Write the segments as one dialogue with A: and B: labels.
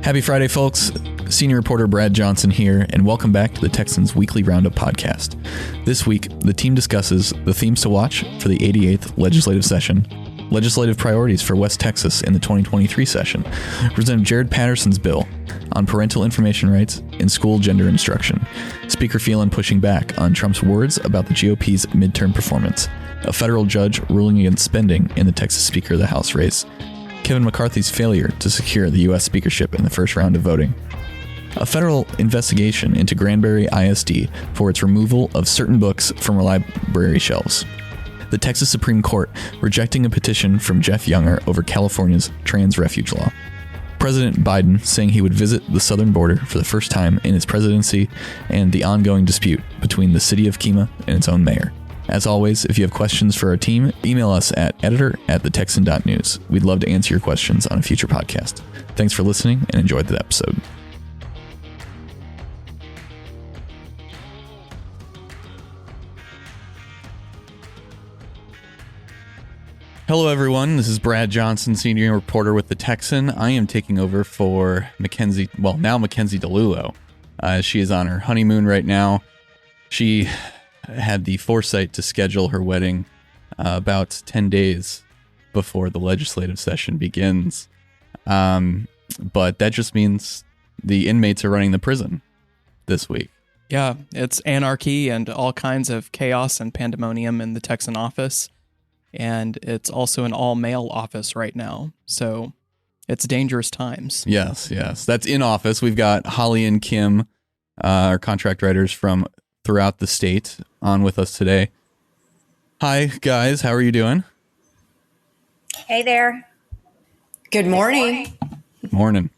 A: Happy Friday, folks. Senior reporter Brad Johnson here, and welcome back to the Texans Weekly Roundup podcast. This week, the team discusses the themes to watch for the 88th legislative session, legislative priorities for West Texas in the 2023 session, Representative Jared Patterson's bill on parental information rights in school gender instruction, Speaker Phelan pushing back on Trump's words about the GOP's midterm performance, a federal judge ruling against spending in the Texas Speaker of the House race, Kevin McCarthy's failure to secure the U.S. speakership in the first round of voting, a federal investigation into Granbury ISD for its removal of certain books from library shelves, the Texas Supreme Court rejecting a petition from Jeff Younger over California's trans refuge law, President Biden saying he would visit the southern border for the first time in his presidency, and the ongoing dispute between the city of Kemah and its own mayor. As always, if you have questions for our team, email us at editor@thetexan.news. We'd love to answer your questions on a future podcast. Thanks for listening and enjoy the episode. Hello, everyone. This is Brad Johnson, senior reporter with the Texan. I am taking over for Mackenzie DeLulo. She is on her honeymoon right now. She had the foresight to schedule her wedding about 10 days before the legislative session begins. But that just means the inmates are running the prison this week.
B: Yeah, it's anarchy and all kinds of chaos and pandemonium in the Texan office. And it's also an all-male office right now. So it's dangerous times.
A: Yes. That's in office. We've got Holly and Kim, our contract writers from throughout the state, on with us today. Hi, guys. How are you doing?
C: Hey there.
D: Good morning.
A: Good morning.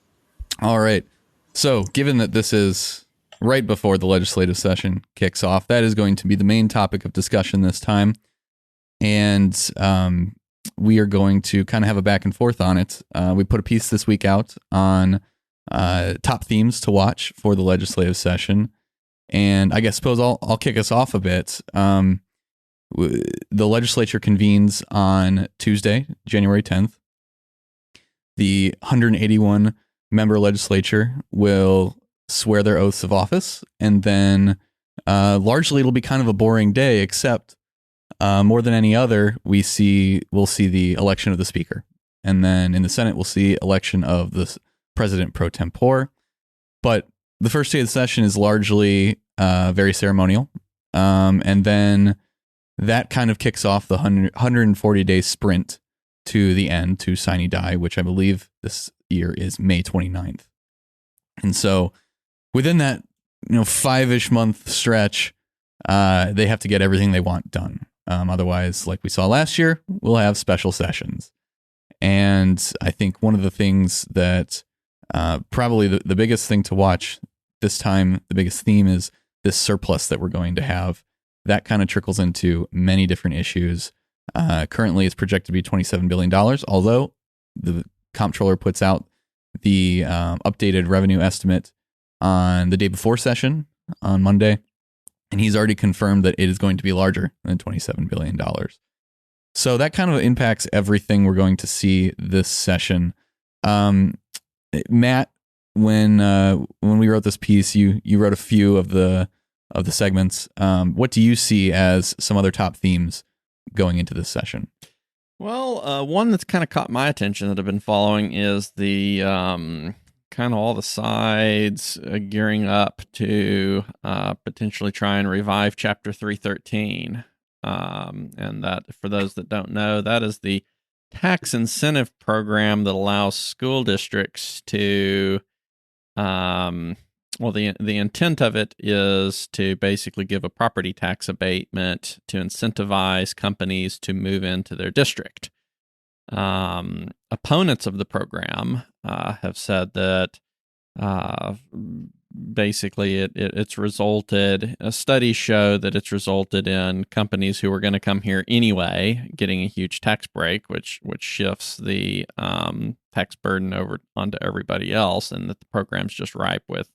A: All right. So given that this is right before the legislative session kicks off, that is going to be the main topic of discussion this time. And we are going to kind of have a back and forth on it. We put a piece this week out on top themes to watch for the legislative session. And I suppose I'll kick us off a bit. The legislature convenes on Tuesday, January 10th. The 181 member legislature will swear their oaths of office. And then largely it'll be kind of a boring day, except more than any other, we'll see the election of the speaker. And then in the Senate, we'll see election of the president pro tempore. But the first day of the session is largely very ceremonial. And then that kind of kicks off the 140-day sprint to the end, to sine die, which I believe this year is May 29th. And so within that 5-ish month stretch, they have to get everything they want done. Otherwise, like we saw last year, we'll have special sessions. And I think one of the things that probably the biggest thing to watch this time, the biggest theme, is this surplus that we're going to have. That kind of trickles into many different issues. Currently, it's projected to be $27 billion, although the comptroller puts out the updated revenue estimate on the day before session on Monday. And he's already confirmed that it is going to be larger than $27 billion. So that kind of impacts everything we're going to see this session. Matt, when we wrote this piece, you wrote a few of the segments. What do you see as some other top themes going into this session?
E: Well, one that's kind of caught my attention that I've been following is the kind of all the sides gearing up to potentially try and revive Chapter 313. And that, for those that don't know, that is the tax incentive program that allows school districts to, the intent of it is to basically give a property tax abatement to incentivize companies to move into their district. Opponents of the program have said that basically it's resulted, studies show that it's resulted in companies who are going to come here anyway getting a huge tax break, which shifts the tax burden over onto everybody else, and that the program's just ripe with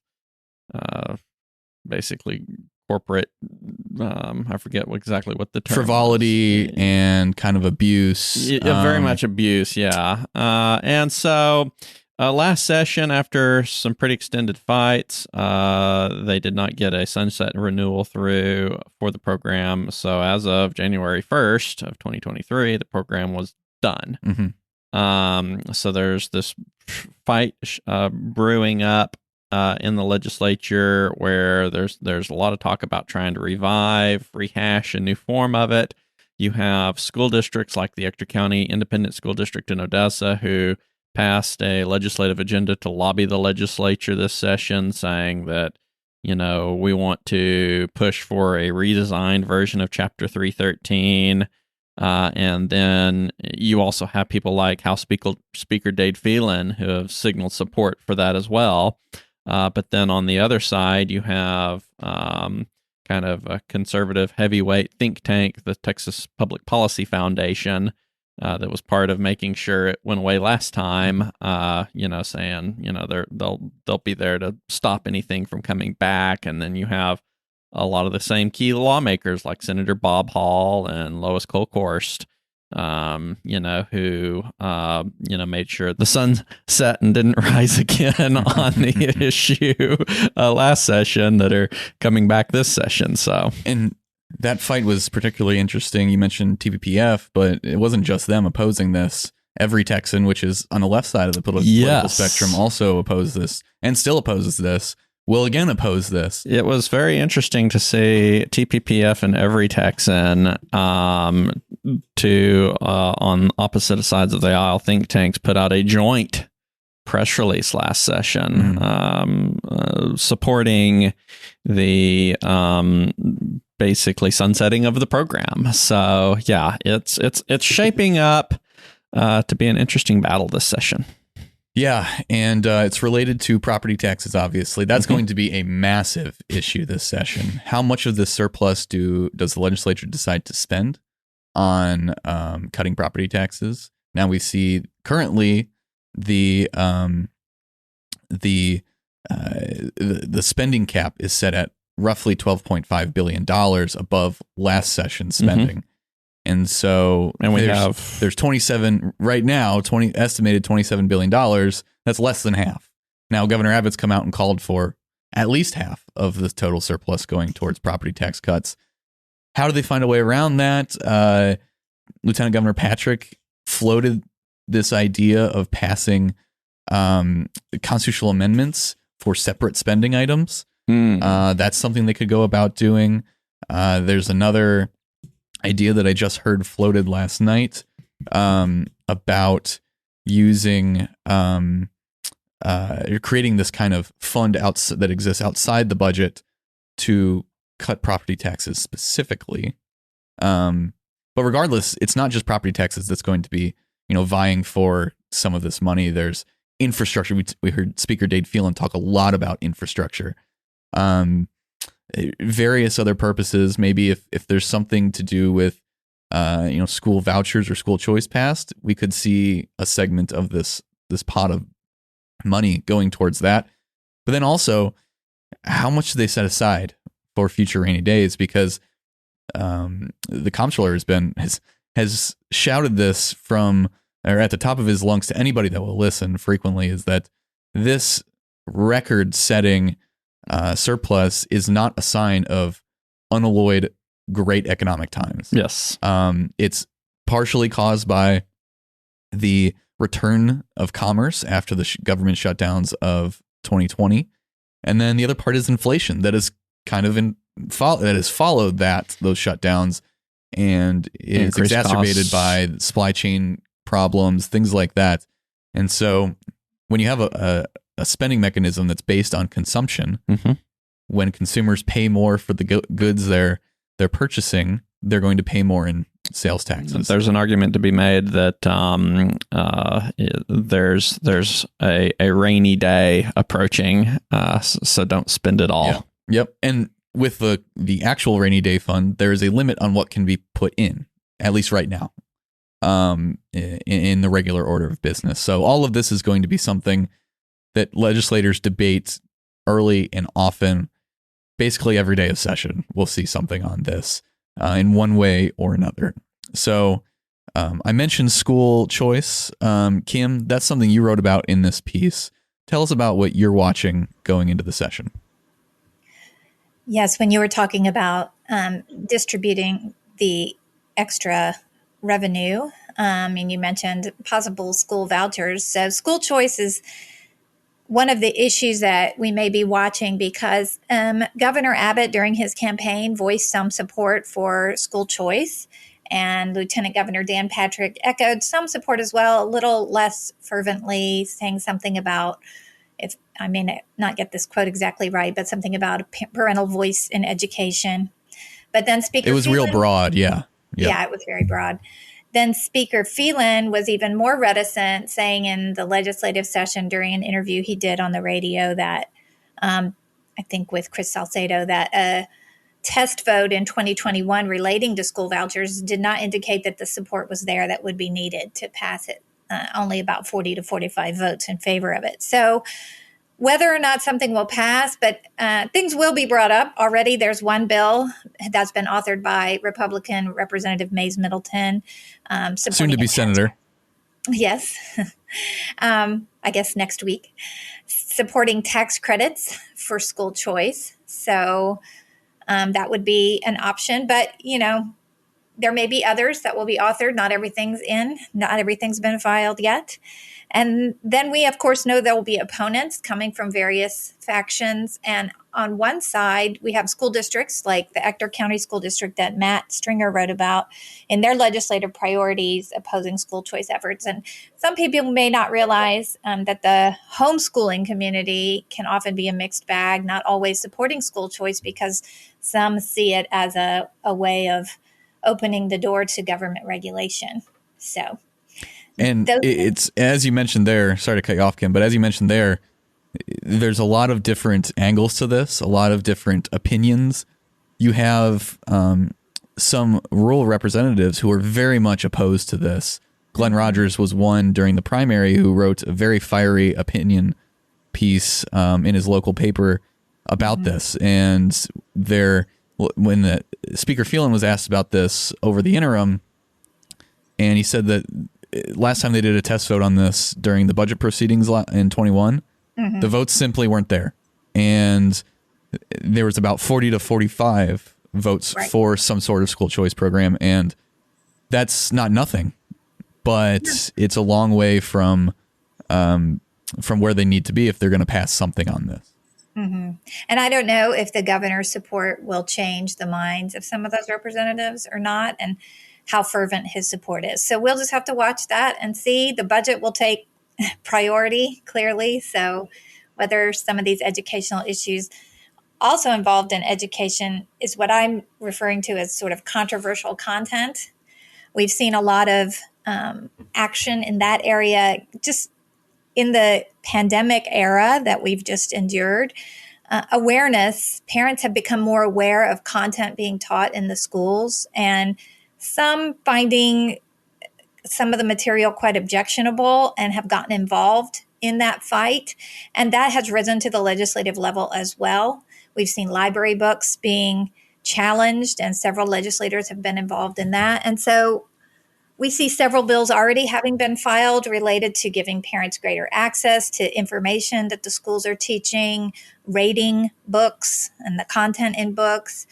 E: basically corporate, I forget exactly what the term
A: frivolity
E: was.
A: And kind of abuse.
E: Very much abuse, yeah. And so Last session, after some pretty extended fights, they did not get a sunset renewal through for the program. So as of January 1st of 2023, the program was done. So there's this fight brewing up in the legislature where there's a lot of talk about trying to rehash a new form of it. You have school districts like the Ector County Independent School District in Odessa who passed a legislative agenda to lobby the legislature this session, saying that, we want to push for a redesigned version of Chapter 313. And then you also have people like House Speaker Dade Phelan who have signaled support for that as well. But then on the other side, you have kind of a conservative heavyweight think tank, the Texas Public Policy Foundation, that was part of making sure it went away last time, saying, they'll be there to stop anything from coming back. And then you have a lot of the same key lawmakers like Senator Bob Hall and Lois Kolkhorst, who, made sure the sun set and didn't rise again on the issue last session that are coming back this session.
A: And that fight was particularly interesting. You mentioned TPPF, but it wasn't just them opposing this. Every Texan, which is on the left side of the political spectrum, also opposed this and still opposes this. Will again oppose this.
E: It was very interesting to see TPPF and Every Texan on opposite sides of the aisle think tanks put out a joint press release last session supporting the basically sunsetting of the program. So yeah, it's shaping up to be an interesting battle this session.
A: Yeah, and it's related to property taxes, obviously. That's going to be a massive issue this session. How much of this surplus does the legislature decide to spend on cutting property taxes? Now we see currently the spending cap is set at roughly $12.5 billion above last session's spending. And so there's 27 right now, estimated $27 billion. That's less than half. Now, Governor Abbott's come out and called for at least half of the total surplus going towards property tax cuts. How do they find a way around that? Lieutenant Governor Patrick floated this idea of passing constitutional amendments for separate spending items. That's something they could go about doing. There's another idea that I just heard floated last night about using creating this kind of fund that exists outside the budget to cut property taxes specifically. But regardless, it's not just property taxes that's going to be vying for some of this money. There's infrastructure. We heard Speaker Dade Phelan talk a lot about infrastructure. Various other purposes. Maybe if there's something to do with school vouchers or school choice passed, we could see a segment of this pot of money going towards that. But then also, how much do they set aside for future rainy days? Because the comptroller has shouted this at the top of his lungs to anybody that will listen frequently, is that this record-setting surplus is not a sign of unalloyed great economic times.
E: Yes.
A: It's partially caused by the return of commerce after the government shutdowns of 2020. And then the other part is inflation that is kind of that has followed those shutdowns and is exacerbated by supply chain problems, things like that. And so when you have a spending mechanism that's based on consumption, when consumers pay more for the goods they're purchasing, they're going to pay more in sales taxes.
E: There's an argument to be made that there's a rainy day approaching, so don't spend it all.
A: Yeah. Yep. And with the actual rainy day fund, there is a limit on what can be put in, at least right now, in the regular order of business. So all of this is going to be something that legislators debate early and often. Basically every day of session, we'll see something on this in one way or another. So I mentioned school choice. Kim, that's something you wrote about in this piece. Tell us about what you're watching going into the session.
C: Yes, when you were talking about distributing the extra revenue, and you mentioned possible school vouchers. So, school choice is one of the issues that we may be watching because Governor Abbott, during his campaign, voiced some support for school choice. And Lieutenant Governor Dan Patrick echoed some support as well, a little less fervently, saying something about, if I may not get this quote exactly right, but something about a parental voice in education. But then Speaker
A: It was
C: Phelan,
A: real broad, yeah.
C: Yeah, it was very broad. Then Speaker Phelan was even more reticent, saying in the legislative session during an interview he did on the radio that, I think with Chris Salcedo, that a test vote in 2021 relating to school vouchers did not indicate that the support was there that would be needed to pass it. Only about 40 to 45 votes in favor of it. So whether or not something will pass, but things will be brought up. Already there's one bill that's been authored by Republican Representative Mays Middleton.
A: Soon to be senator.
C: Yes. I guess next week. Supporting tax credits for school choice. So that would be an option. But, there may be others that will be authored. Not everything's in. Not everything's been filed yet. And then we, of course, know there will be opponents coming from various factions. And on one side, we have school districts like the Ector County School District that Matt Stringer wrote about in their legislative priorities opposing school choice efforts. And some people may not realize that the homeschooling community can often be a mixed bag, not always supporting school choice because some see it as a way of opening the door to government regulation. So,
A: and it's, as you mentioned there, sorry to cut you off, Kim, but as you mentioned there, there's a lot of different angles to this, a lot of different opinions. You have some rural representatives who are very much opposed to this. Glenn Rogers was one during the primary who wrote a very fiery opinion piece in his local paper about this. And when the Speaker Phelan was asked about this over the interim, and he said that last time they did a test vote on this during the budget proceedings in 21, the votes simply weren't there. And there was about 40 to 45 votes for some sort of school choice program. And that's not nothing, but it's a long way from where they need to be if they're going to pass something on this.
C: And I don't know if the governor's support will change the minds of some of those representatives or not, and how fervent his support is. So we'll just have to watch that and see. The budget will take priority, clearly. So whether some of these educational issues also involved in education is what I'm referring to as sort of controversial content. We've seen a lot of action in that area just in the pandemic era that we've just endured. Awareness, parents have become more aware of content being taught in the schools, and some finding some of the material quite objectionable and have gotten involved in that fight. And that has risen to the legislative level as well. We've seen library books being challenged, and several legislators have been involved in that. And so we see several bills already having been filed related to giving parents greater access to information that the schools are teaching, rating books and the content in books,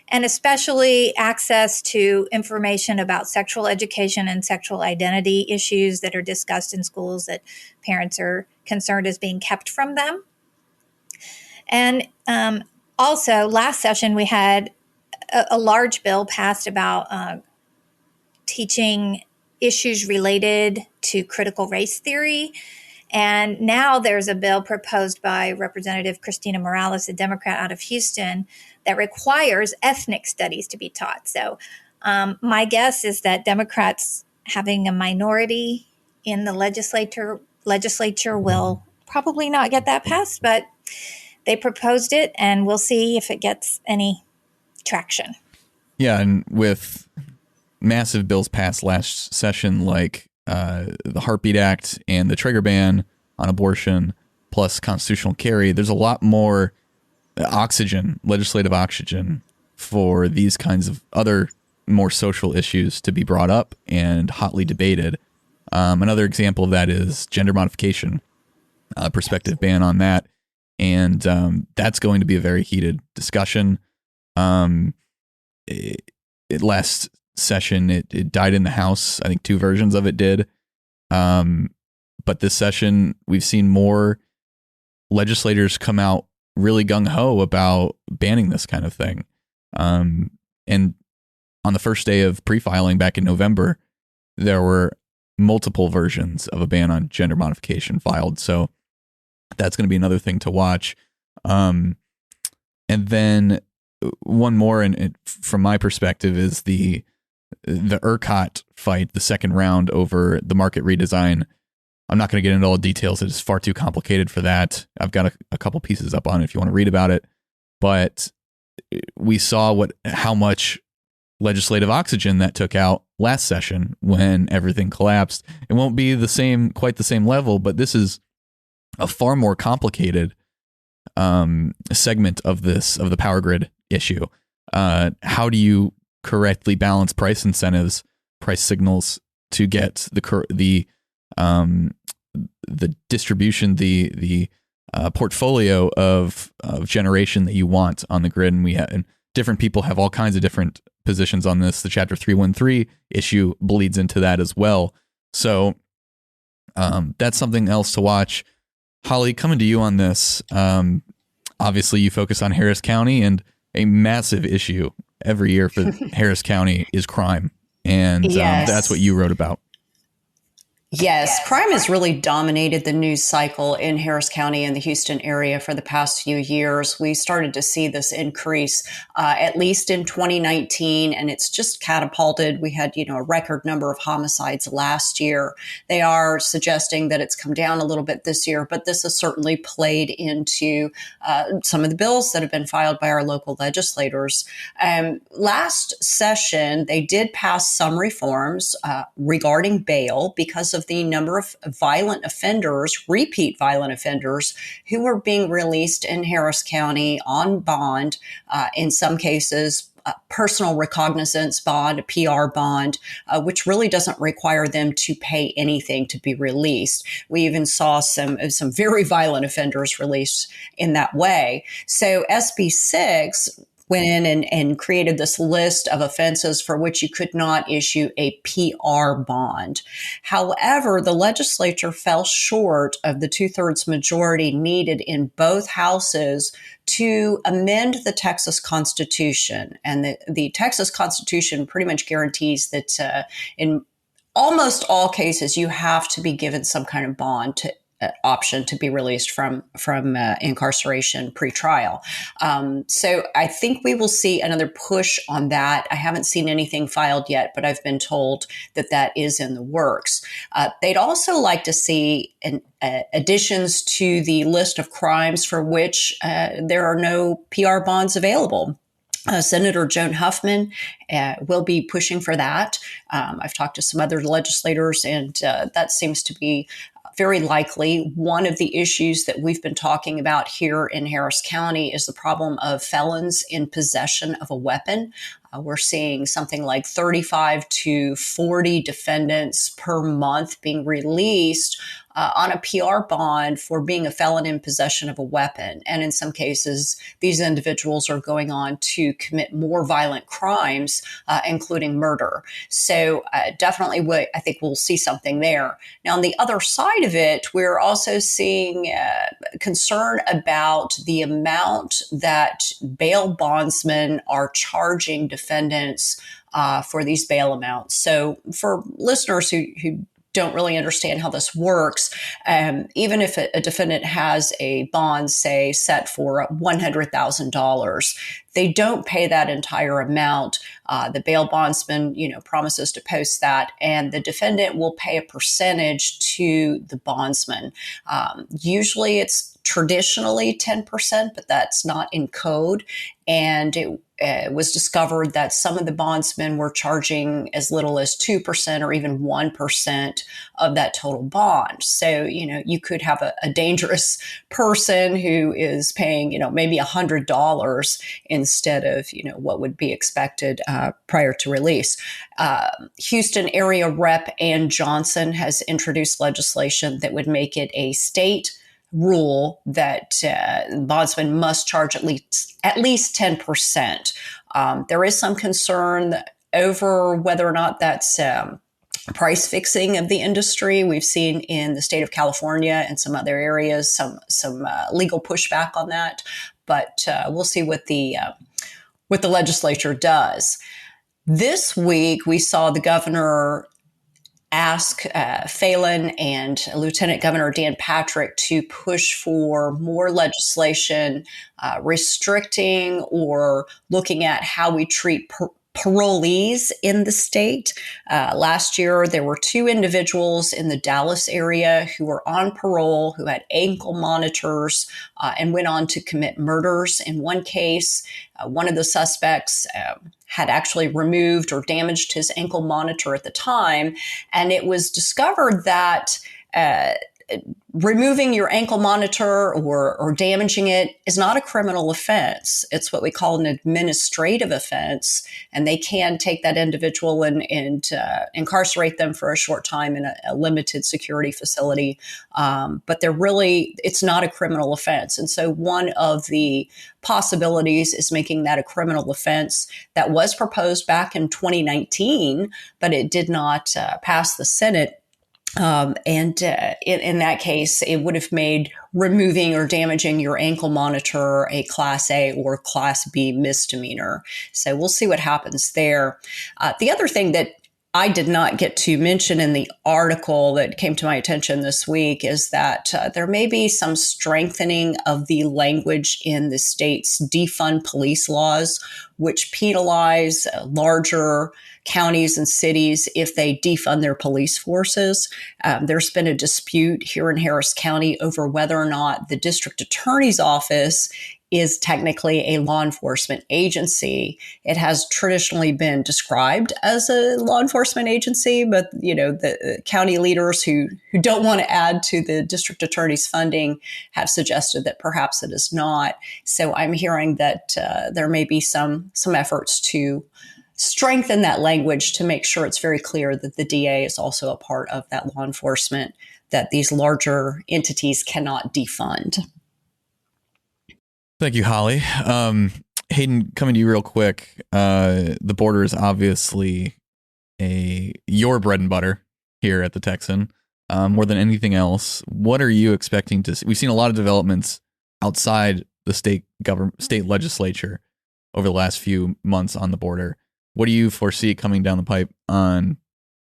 C: and especially access to information about sexual education and sexual identity issues that are discussed in schools that parents are concerned is being kept from them. And also, last session, we had a large bill passed about teaching issues related to critical race theory. And now there's a bill proposed by Representative Christina Morales, a Democrat out of Houston, that requires ethnic studies to be taught. So my guess is that Democrats having a minority in the legislature will probably not get that passed, but they proposed it, and we'll see if it gets any traction.
A: Yeah, and with massive bills passed last session, like the Heartbeat Act and the trigger ban on abortion, plus constitutional carry, there's a lot more oxygen, legislative oxygen, for these kinds of other more social issues to be brought up and hotly debated. Another example of that is gender modification, prospective ban on that. And that's going to be a very heated discussion. Last session, it died in the House. I think 2 versions of it did. But this session, we've seen more legislators come out really gung-ho about banning this kind of thing. And on the first day of pre-filing back in November, there were multiple versions of a ban on gender modification filed. So that's going to be another thing to watch. And then one more, and from my perspective, is the ERCOT fight, the second round over the market redesign. I'm not going to get into all the details. It is far too complicated for that. I've got a couple pieces up on it if you want to read about it. But we saw how much legislative oxygen that took out last session when everything collapsed. It won't be quite the same level, but this is a far more complicated segment of the power grid issue. How do you correctly balance price incentives, price signals to get the distribution, the portfolio of generation that you want on the grid? And different people have all kinds of different positions on this. The Chapter 313 issue bleeds into that as well. So that's something else to watch. Holly, coming to you on this. Obviously, you focus on Harris County, and a massive issue every year for Harris County is crime. And
D: Yes.
A: That's what you wrote about.
D: Yes, crime has really dominated the news cycle in Harris County and the Houston area for the past few years. We started to see this increase at least in 2019, and it's just catapulted. We had, a record number of homicides last year. They are suggesting that it's come down a little bit this year, but this has certainly played into some of the bills that have been filed by our local legislators. Last session, they did pass some reforms regarding bail because of the number of violent offenders, repeat violent offenders, who were being released in Harris County on bond, in some cases, personal recognizance bond, a PR bond, which really doesn't require them to pay anything to be released. We even saw some very violent offenders released in that way. So SB 6 went in and created this list of offenses for which you could not issue a PR bond. However, the legislature fell short of the 2/3 majority needed in both houses to amend the Texas Constitution. And the Texas Constitution pretty much guarantees that in almost all cases, you have to be given some kind of bond option to be released from incarceration pre-trial. So I think we will see another push on that. I haven't seen anything filed yet, but I've been told that is in the works. They'd also like to see additions to the list of crimes for which there are no PR bonds available. Senator Joan Huffman will be pushing for that. I've talked to some other legislators, and that seems to be very likely. One of the issues that we've been talking about here in Harris County is the problem of felons in possession of a weapon. We're seeing something like 35 to 40 defendants per month being released on a PR bond for being a felon in possession of a weapon. And in some cases, these individuals are going on to commit more violent crimes, including murder. So definitely, I think we'll see something there. Now, on the other side of it, we're also seeing concern about the amount that bail bondsmen are charging defendants for these bail amounts. So for listeners who don't really understand how this works, even if a defendant has a bond, say, set for $100,000, they don't pay that entire amount. The bail bondsman, promises to post that, and the defendant will pay a percentage to the bondsman. Usually it's traditionally 10%, but that's not in code. And it was discovered that some of the bondsmen were charging as little as 2% or even 1% of that total bond. So, you could have a dangerous person who is paying, maybe $100 instead of, what would be expected prior to release. Houston area rep Ann Johnson has introduced legislation that would make it a state rule that bondsmen must charge at least 10%. There is some concern over whether or not that's price fixing of the industry. We've seen in the state of California and some other areas some legal pushback on that, but we'll see what the legislature does. This week, we saw the governor ask Phelan and Lieutenant Governor Dan Patrick to push for more legislation restricting or looking at how we treat parolees in the state. Last year, there were 2 individuals in the Dallas area who were on parole, who had ankle monitors, and went on to commit murders. In one case, one of the suspects had actually removed or damaged his ankle monitor at the time, and it was discovered that removing your ankle monitor or damaging it is not a criminal offense. It's what we call an administrative offense, and they can take that individual and incarcerate them for a short time in a limited security facility. But it's not a criminal offense. And so one of the possibilities is making that a criminal offense. That was proposed back in 2019, but it did not pass the Senate. In that case, it would have made removing or damaging your ankle monitor a Class A or Class B misdemeanor. So we'll see what happens there. The other thing that I did not get to mention in the article that came to my attention this week is that there may be some strengthening of the language in the state's defund police laws, which penalize larger counties and cities if they defund their police forces. There's been a dispute here in Harris County over whether or not the district attorney's office is technically a law enforcement agency. It has traditionally been described as a law enforcement agency, but the county leaders who don't want to add to the district attorney's funding have suggested that perhaps it is not. So I'm hearing that there may be some efforts to strengthen that language to make sure it's very clear that the DA is also a part of that law enforcement, that these larger entities cannot defund.
A: Thank you, Holly. Hayden, coming to you real quick. The border is obviously your bread and butter here at the Texan, more than anything else. What are you expecting to see? We've seen a lot of developments outside the state legislature over the last few months on the border. What do you foresee coming down the pipe on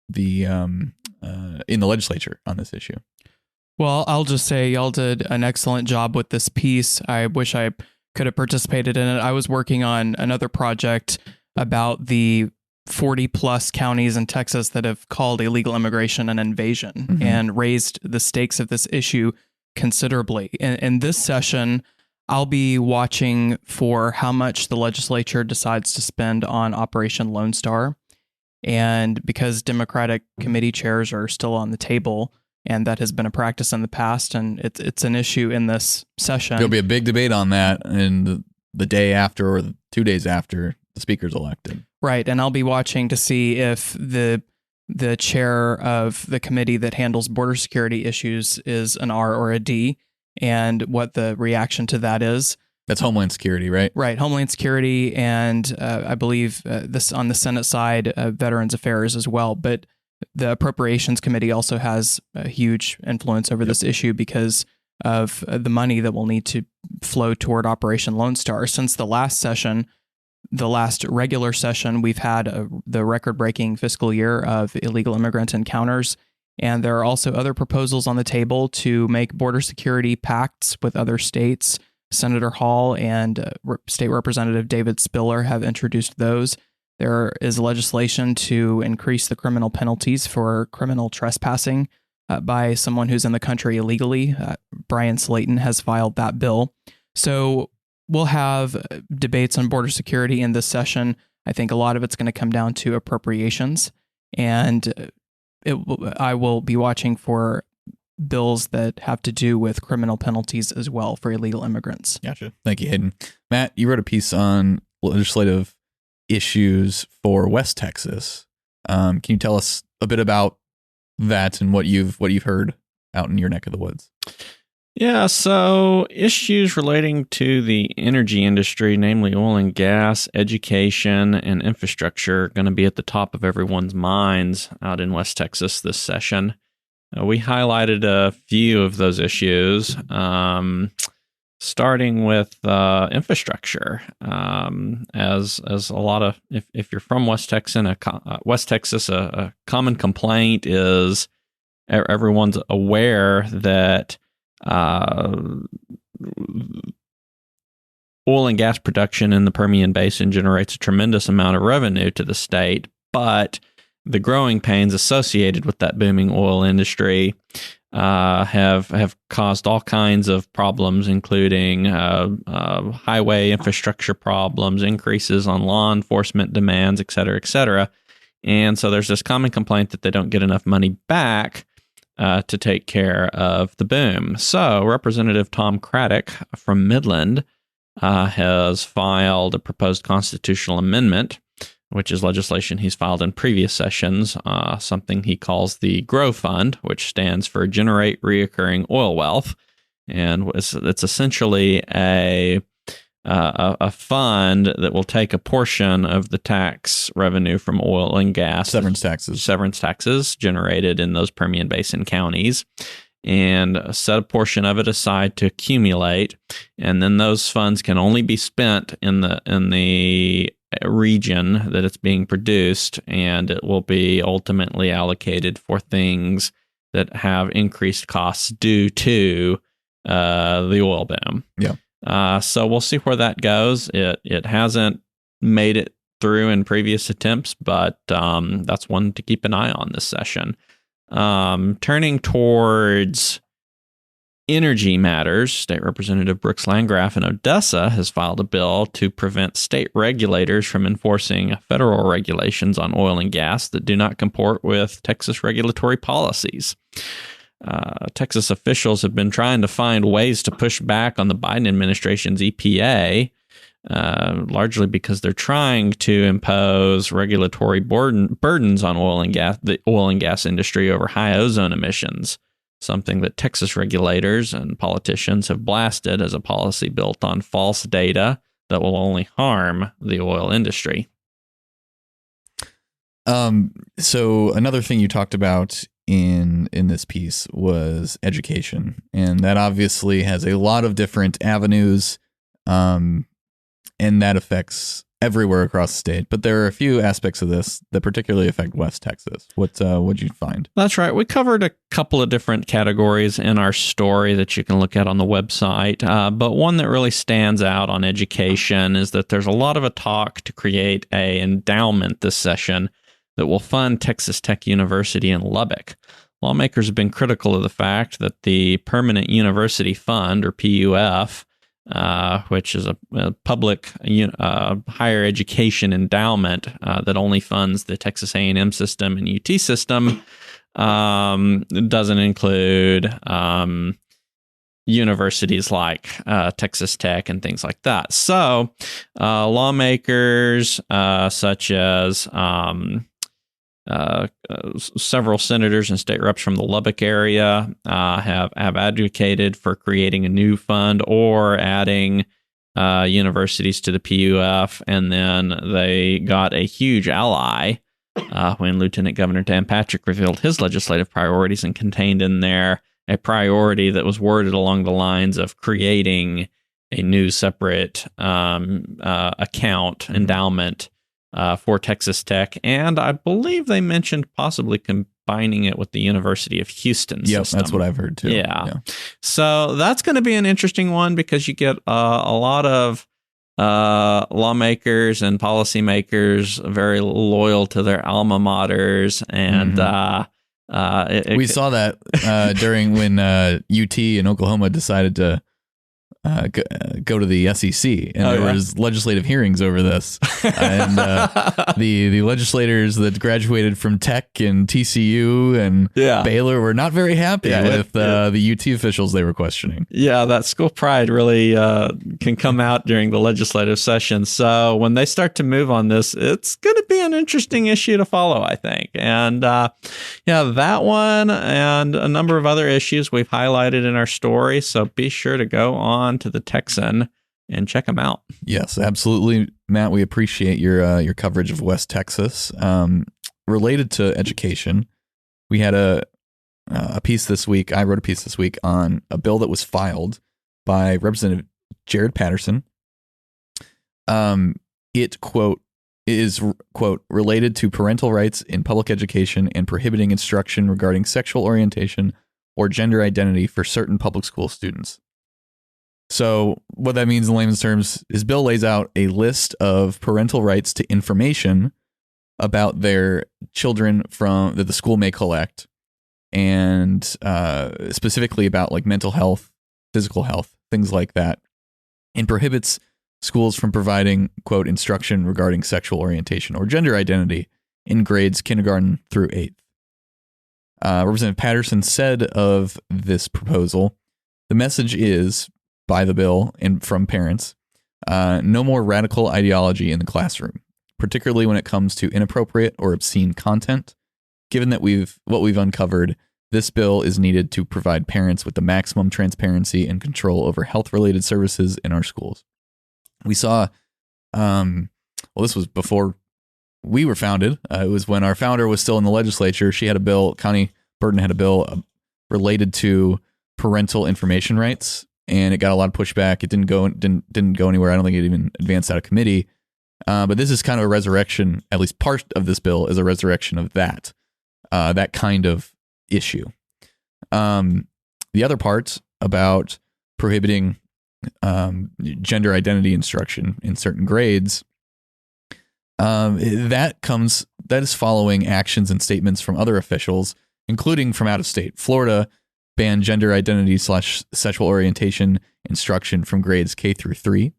A: the in the legislature on this issue?
B: Well, I'll just say y'all did an excellent job with this piece. I wish I could have participated in it. I was working on another project about the 40 plus counties in Texas that have called illegal immigration an invasion and raised the stakes of this issue considerably. In this session, I'll be watching for how much the legislature decides to spend on Operation Lone Star. And because Democratic committee chairs are still on the table, and that has been a practice in the past, and it's an issue in this session.
A: There'll be a big debate on that in the day after or 2 days after the speaker's elected.
B: Right, and I'll be watching to see if the chair of the committee that handles border security issues is an R or a D, and what the reaction to that is.
A: That's Homeland Security, right? Right,
B: Homeland Security, and I believe this on the Senate side, Veterans Affairs as well, but the Appropriations Committee also has a huge influence over this issue because of the money that will need to flow toward Operation Lone Star. Since the last session, the last regular session, we've had the record-breaking fiscal year of illegal immigrant encounters, and there are also other proposals on the table to make border security pacts with other states. Senator Hall and State Representative David Spiller have introduced those. There is legislation to increase the criminal penalties for criminal trespassing by someone who's in the country illegally. Brian Slayton has filed that bill. So we'll have debates on border security in this session. I think a lot of it's going to come down to appropriations, and I will be watching for bills that have to do with criminal penalties as well for illegal immigrants.
A: Gotcha. Thank you, Hayden. Matt, you wrote a piece on legislative issues for West Texas. Can you tell us a bit about that and what you've heard out in your neck of the woods?
E: Yeah, so issues relating to the energy industry, namely oil and gas, education, and infrastructure, are going to be at the top of everyone's minds out in West Texas this session. We highlighted a few of those issues, starting with infrastructure. As a lot of, if you're from West Texas, a common complaint is everyone's aware that oil and gas production in the Permian Basin generates a tremendous amount of revenue to the state, but the growing pains associated with that booming oil industry have caused all kinds of problems, including highway infrastructure problems, increases on law enforcement demands, et cetera, et cetera. And so there's this common complaint that they don't get enough money back to take care of the boom. So Representative Tom Craddock from Midland has filed a proposed constitutional amendment, which is legislation he's filed in previous sessions, something he calls the GROW Fund, which stands for Generate Reoccurring Oil Wealth. And it's essentially a fund that will take a portion of the tax revenue from oil and gas, severance taxes generated in those Permian Basin counties, and set a portion of it aside to accumulate. And then those funds can only be spent in the region that it's being produced, and it will be ultimately allocated for things that have increased costs due to the oil boom.
A: Yeah.
E: So we'll see where that goes. It hasn't made it through in previous attempts, but that's one to keep an eye on this session. Turning towards energy matters, State Representative Brooks Landgraf in Odessa has filed a bill to prevent state regulators from enforcing federal regulations on oil and gas that do not comport with Texas regulatory policies. Texas officials have been trying to find ways to push back on the Biden administration's EPA, largely because they're trying to impose regulatory burdens on the oil and gas industry over high ozone emissions, something that Texas regulators and politicians have blasted as a policy built on false data that will only harm the oil industry.
A: So another thing you talked about in this piece was education, and that obviously has a lot of different avenues, and that affects everywhere across the state. But there are a few aspects of this that particularly affect West Texas. What'd you find?
E: That's right. We covered a couple of different categories in our story that you can look at on the website. But one that really stands out on education is that there's a lot of a talk to create an endowment this session that will fund Texas Tech University in Lubbock. Lawmakers have been critical of the fact that the Permanent University Fund, or PUF, which is a public higher education endowment that only funds the Texas A&M system and UT system, doesn't include universities like Texas Tech and things like that. So lawmakers such as several senators and state reps from the Lubbock area have advocated for creating a new fund or adding universities to the PUF, and then they got a huge ally when Lieutenant Governor Dan Patrick revealed his legislative priorities and contained in there a priority that was worded along the lines of creating a new separate account endowment for Texas Tech, and I believe they mentioned possibly combining it with the University of Houston system.
A: That's what I've heard too.
E: Yeah. So that's going to be an interesting one because you get a lot of lawmakers and policymakers very loyal to their alma maters, and
A: we saw that during when UT and Oklahoma decided to go to the SEC, and there was legislative hearings over this, and the legislators that graduated from Tech and TCU and Baylor were not very happy with the UT officials they were questioning.
E: Yeah, that school pride really can come out during the legislative session. So when they start to move on this, it's going to be an interesting issue to follow, I think. And that one and a number of other issues we've highlighted in our story. So be sure to go on to the Texan and check them out.
A: Yes, absolutely, Matt. We appreciate your coverage of West Texas. Related to education, we had a piece this week. I wrote a piece this week on a bill that was filed by Representative Jared Patterson. It is related to parental rights in public education and prohibiting instruction regarding sexual orientation or gender identity for certain public school students. So what that means in layman's terms, his bill lays out a list of parental rights to information about their children that the school may collect, and specifically about like mental health, physical health, things like that, and prohibits schools from providing, quote, instruction regarding sexual orientation or gender identity in grades kindergarten through 8th. Representative Patterson said of this proposal, the message is, by the bill and from parents, no more radical ideology in the classroom, particularly when it comes to inappropriate or obscene content. Given that what we've uncovered, this bill is needed to provide parents with the maximum transparency and control over health-related services in our schools. We saw, this was before we were founded. It was when our founder was still in the legislature. She had a bill, Connie Burton had a bill related to parental information rights, and it got a lot of pushback. It didn't go anywhere. I don't think it even advanced out of committee. But this is kind of a resurrection. At least part of this bill is a resurrection of that kind of issue. The other part about prohibiting gender identity instruction in certain grades, that is following actions and statements from other officials, including from out of state. Florida banned gender identity / sexual orientation instruction from grades K through 3.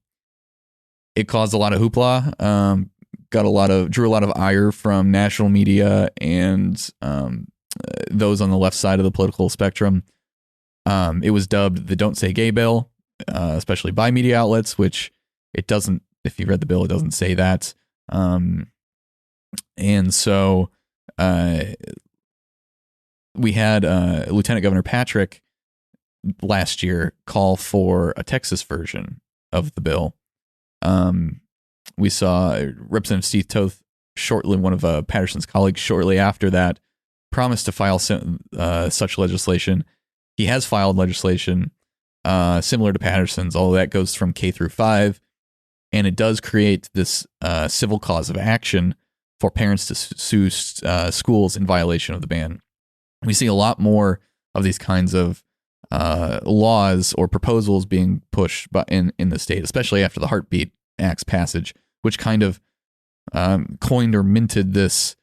A: It caused a lot of hoopla, drew a lot of ire from national media and those on the left side of the political spectrum. It was dubbed the "Don't Say Gay" bill, especially by media outlets, which it doesn't. If you read the bill, it doesn't say that. And so we had Lieutenant Governor Patrick last year call for a Texas version of the bill. We saw Representative Steve Toth, one of Patterson's colleagues, shortly after that, promised to file such legislation. He has filed legislation similar to Patterson's, although that goes from K through 5, and it does create this civil cause of action for parents to sue schools in violation of the ban. We see a lot more of these kinds of laws or proposals being pushed in the state, especially after the Heartbeat Act's passage, which kind of coined or minted this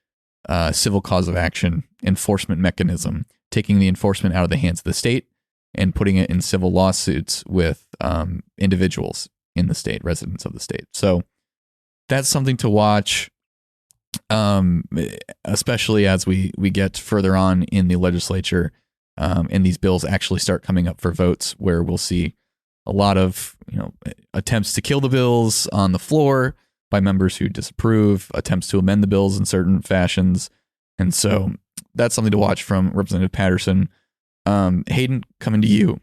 A: civil cause of action enforcement mechanism, taking the enforcement out of the hands of the state and putting it in civil lawsuits with individuals in the state, residents of the state. So that's something to watch, especially as we get further on in the legislature and these bills actually start coming up for votes, where we'll see a lot of attempts to kill the bills on the floor by members who disapprove, attempts to amend the bills in certain fashions. And so that's something to watch from Representative Patterson. Hayden, coming to you.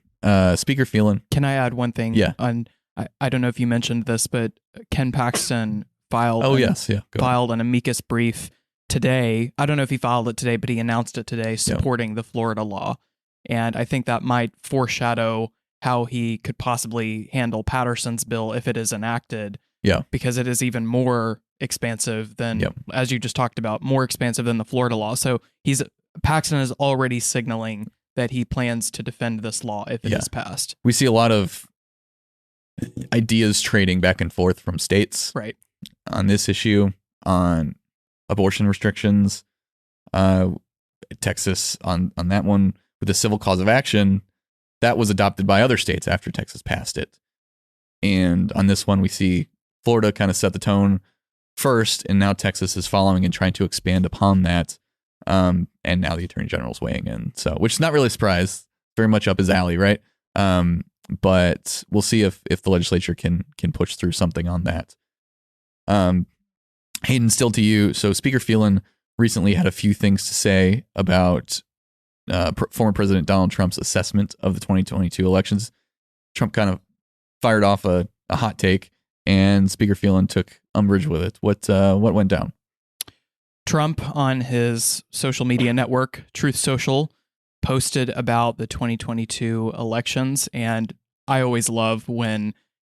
A: Speaker Phelan.
B: Can I add one thing?
A: Yeah.
B: I don't know if you mentioned this, but Ken Paxton filed an amicus brief today. I don't know if he filed it today, but he announced it today, supporting the Florida law. And I think that might foreshadow how he could possibly handle Patterson's bill if it is enacted.
A: Yeah.
B: Because it is even more expansive than, as you just talked about, more expansive than the Florida law. So Paxton is already signaling that he plans to defend this law if it is passed.
A: We see a lot of ideas trading back and forth from states,
B: right,
A: on this issue, on abortion restrictions. Texas on that one with the civil cause of action that was adopted by other states after Texas passed it. And on this one, we see Florida kind of set the tone first, and now Texas is following and trying to expand upon that. And now the Attorney General's weighing in, so which is not really a surprise, very much up his alley, right? But we'll see if the legislature can push through something on that. Hayden, still to you. So Speaker Phelan recently had a few things to say about former President Donald Trump's assessment of the 2022 elections. Trump kind of fired off a hot take, and Speaker Phelan took umbrage with it. What went down?
B: Trump on his social media network, Truth Social, posted about the 2022 elections, and I always love when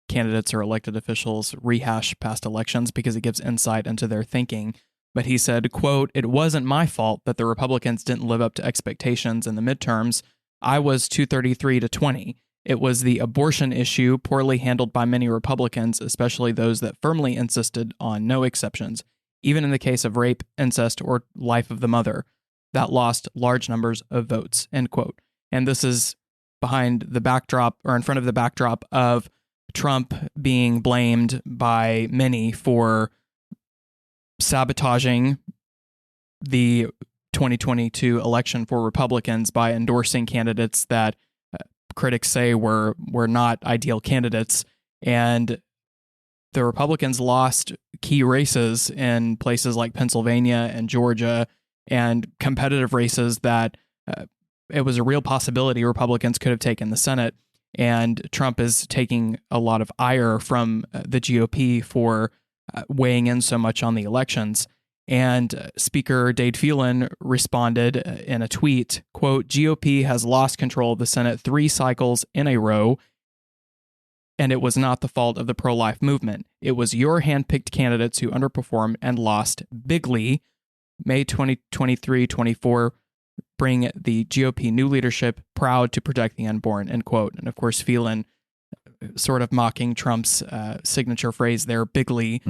B: candidates or elected officials rehash past elections because it gives insight into their thinking. But he said, quote, "It wasn't my fault that the Republicans didn't live up to expectations in the midterms. I was 233 to 20. It was the abortion issue poorly handled by many Republicans, especially those that firmly insisted on no exceptions, even in the case of rape, incest, or life of the mother, that lost large numbers of votes," end quote. And this is behind the backdrop, or in front of the backdrop of Trump being blamed by many for sabotaging the 2022 election for Republicans by endorsing candidates that critics say were not ideal candidates. And the Republicans lost key races in places like Pennsylvania and Georgia, and competitive races that it was a real possibility Republicans could have taken the Senate. And Trump is taking a lot of ire from the GOP for weighing in so much on the elections. And Speaker Dade Phelan responded in a tweet, quote, "GOP has lost control of the Senate 3 cycles in a row, and it was not the fault of the pro-life movement. It was your handpicked candidates who underperformed and lost bigly. May 2023-24 bring the GOP new leadership proud to protect the unborn," end quote. And of course, Phelan sort of mocking Trump's signature phrase there, bigly.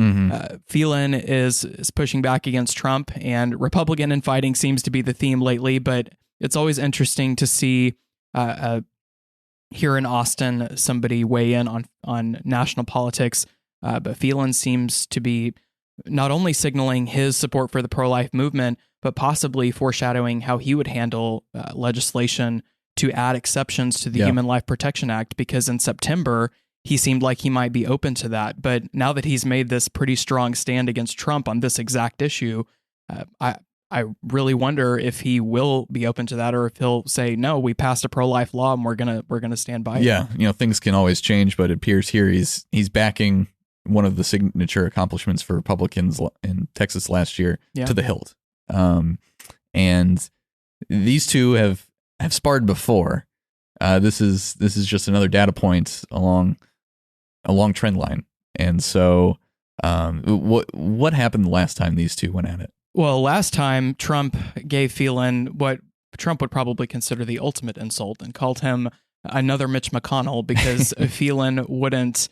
B: Phelan is pushing back against Trump, and Republican infighting seems to be the theme lately, but it's always interesting to see here in Austin somebody weigh in on national politics. But Phelan seems to be not only signaling his support for the pro-life movement, but possibly foreshadowing how he would handle legislation to add exceptions to the Human Life Protection Act, because in September, he seemed like he might be open to that. But now that he's made this pretty strong stand against Trump on this exact issue, I really wonder if he will be open to that, or if he'll say, no, we passed a pro-life law and we're gonna stand by it.
A: Yeah, things can always change, but it appears here he's backing one of the signature accomplishments for Republicans in Texas last year to the hilt. And these two have sparred before. This is just another data point along a long trend line. And so, what happened the last time these two went at it?
B: Well, last time Trump gave Phelan what Trump would probably consider the ultimate insult and called him another Mitch McConnell because Phelan wouldn't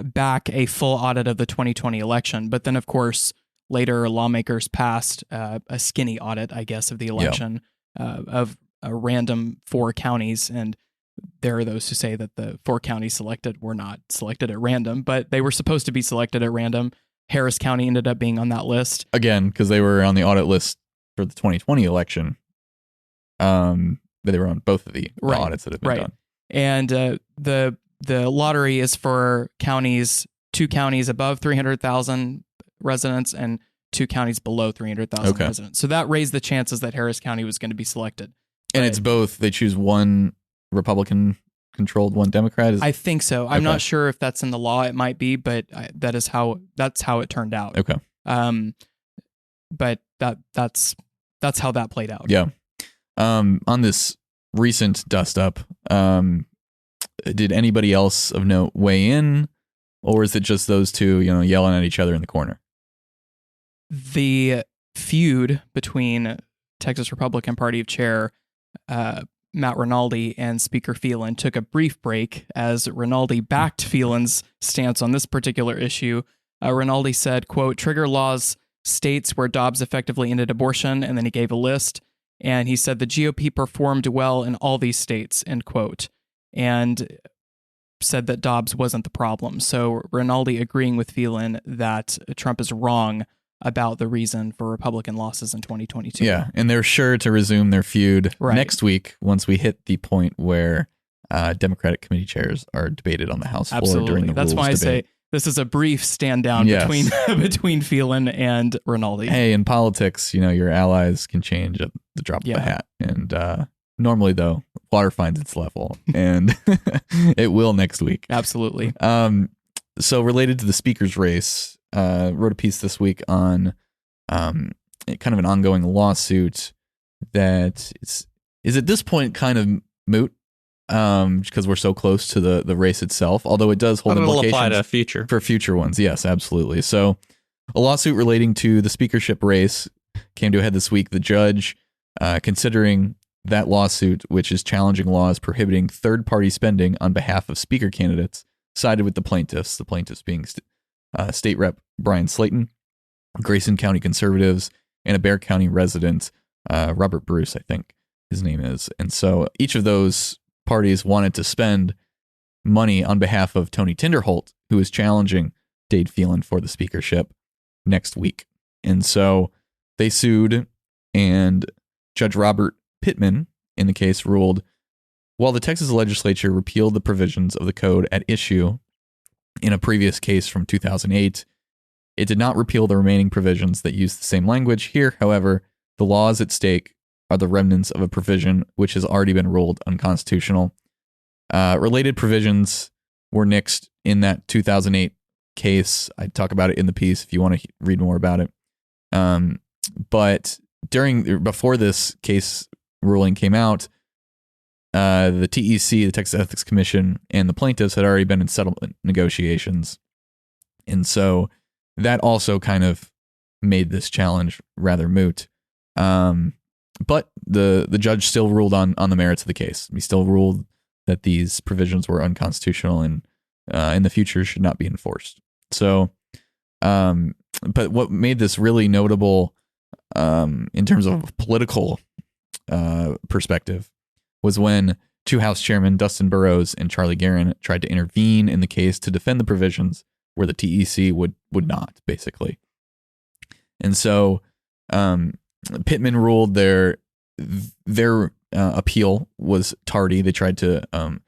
B: back a full audit of the 2020 election. But then, of course, later lawmakers passed a skinny audit, I guess, of the election of a random 4 counties. And there are those who say that the 4 counties selected were not selected at random, but they were supposed to be selected at random. Harris County ended up being on that list. Again,
A: because they were on the audit list for the 2020 election. But they were on both of the audits that have been done.
B: And the lottery is for counties, 2 counties above 300,000 residents and 2 counties below 300,000 residents. So that raised the chances that Harris County was going to be selected.
A: And it's both. They choose one Republican controlled, one Democrat.
B: I think so. I'm not sure if that's in the law. It might be, but that's how it turned out.
A: Okay.
B: But that's how that played out.
A: Yeah. On this recent dust up, did anybody else of note weigh in, or is it just those two, yelling at each other in the corner?
B: The feud between Texas Republican Party Chair Matt Rinaldi and Speaker Phelan took a brief break as Rinaldi backed Phelan's stance on this particular issue. Rinaldi said, quote, "Trigger laws states where Dobbs effectively ended abortion," and then he gave a list. And he said the GOP performed well in all these states, end quote. And said that Dobbs wasn't the problem. So Rinaldi agreeing with Phelan that Trump is wrong about the reason for Republican losses in 2022.
A: Yeah, and they're sure to resume their feud next week once we hit the point where Democratic committee chairs are debated on the House floor during the
B: That's
A: rules
B: why I
A: debate.
B: say this is a brief stand down between Phelan and Rinaldi.
A: Hey, in politics, your allies can change at the drop of a hat. And normally, though, water finds its level, and it will next week.
B: Absolutely.
A: So related to the speaker's race, wrote a piece this week on kind of an ongoing lawsuit that is at this point kind of moot because we're so close to the race itself, although it does hold implications
E: apply to
A: for future ones. Yes, absolutely. So a lawsuit relating to the speakership race came to a head this week. The judge, considering that lawsuit, which is challenging laws prohibiting third-party spending on behalf of speaker candidates, sided with the plaintiffs being State Rep Brian Slayton, Grayson County conservatives, and a Bexar County resident, Robert Bruce, I think his name is. And so each of those parties wanted to spend money on behalf of Tony Tinderholt, who is challenging Dade Phelan for the speakership next week. And so they sued, and Judge Robert Pittman in the case ruled, while the Texas legislature repealed the provisions of the code at issue in a previous case from 2008, it did not repeal the remaining provisions that use the same language. Here, however, the laws at stake are the remnants of a provision which has already been ruled unconstitutional. Related provisions were nixed in that 2008 case. I talk about it in the piece if you want to read more about it. But before this case ruling came out, the TEC, the Texas Ethics Commission, and the plaintiffs had already been in settlement negotiations. And so that also kind of made this challenge rather moot. But the judge still ruled on the merits of the case. He still ruled that these provisions were unconstitutional and in the future should not be enforced. So, but what made this really notable in terms of a political perspective was when two House chairmen, Dustin Burrows and Charlie Guerin, tried to intervene in the case to defend the provisions where the TEC would not, basically. And so Pittman ruled their appeal was tardy. They tried to,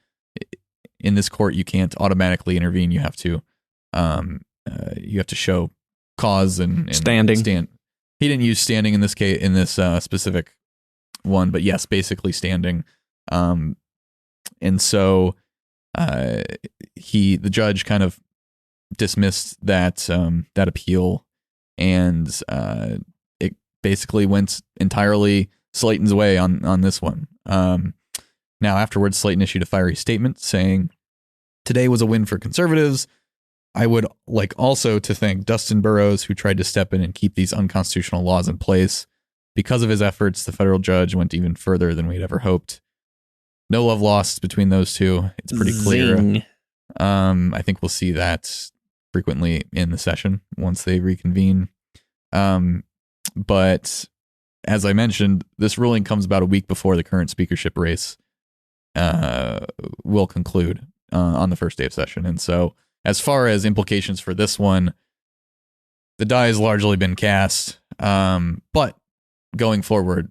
A: in this court, you can't automatically intervene. You have to show cause and
E: standing.
A: He didn't use standing in this case, in this specific one, but yes, basically standing. And so the judge kind of dismissed that appeal, and it basically went entirely Slayton's way on this one. Now, afterwards, Slayton issued a fiery statement saying, "Today was a win for conservatives. I would like also to thank Dustin Burrows, who tried to step in and keep these unconstitutional laws in place. Because of his efforts, the federal judge went even further than we'd ever hoped. No love lost between those two. It's pretty clear."
E: Zing.
A: I think we'll see that frequently in the session once they reconvene. But as I mentioned, this ruling comes about a week before the current speakership race will conclude on the first day of session. And so as far as implications for this one, the die has largely been cast. But going forward,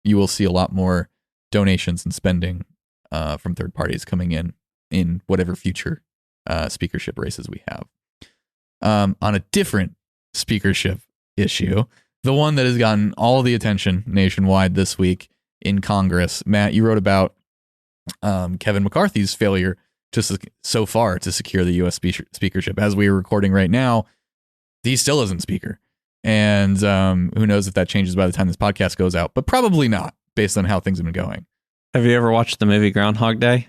A: you will see a lot more donations and spending from third parties coming in whatever future speakership races we have. On a different speakership issue, the one that has gotten all the attention nationwide this week in Congress, Matt, you wrote about Kevin McCarthy's failure so far to secure the U.S. speakership. As we are recording right now, he still isn't speaker. And who knows if that changes by the time this podcast goes out, but probably not, based on how things have been going.
E: Have you ever watched the movie Groundhog Day?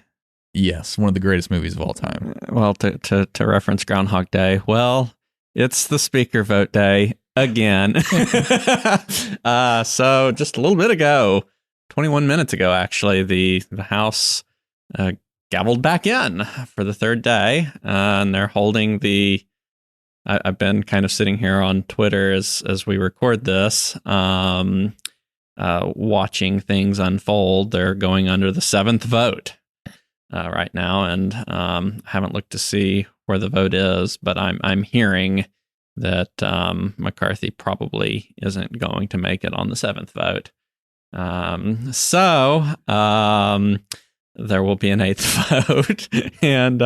A: Yes, one of the greatest movies of all time.
E: Well, to reference Groundhog Day, well, it's the speaker vote day again. So just a little bit ago, 21 minutes ago, actually, the House gavelled back in for the third day, and they're holding the. I've been kind of sitting here on Twitter as we record this, watching things unfold. They're going under the seventh vote. right now, and haven't looked to see where the vote is, but I'm hearing that McCarthy probably isn't going to make it on the 7th vote. So there will be an 8th vote, and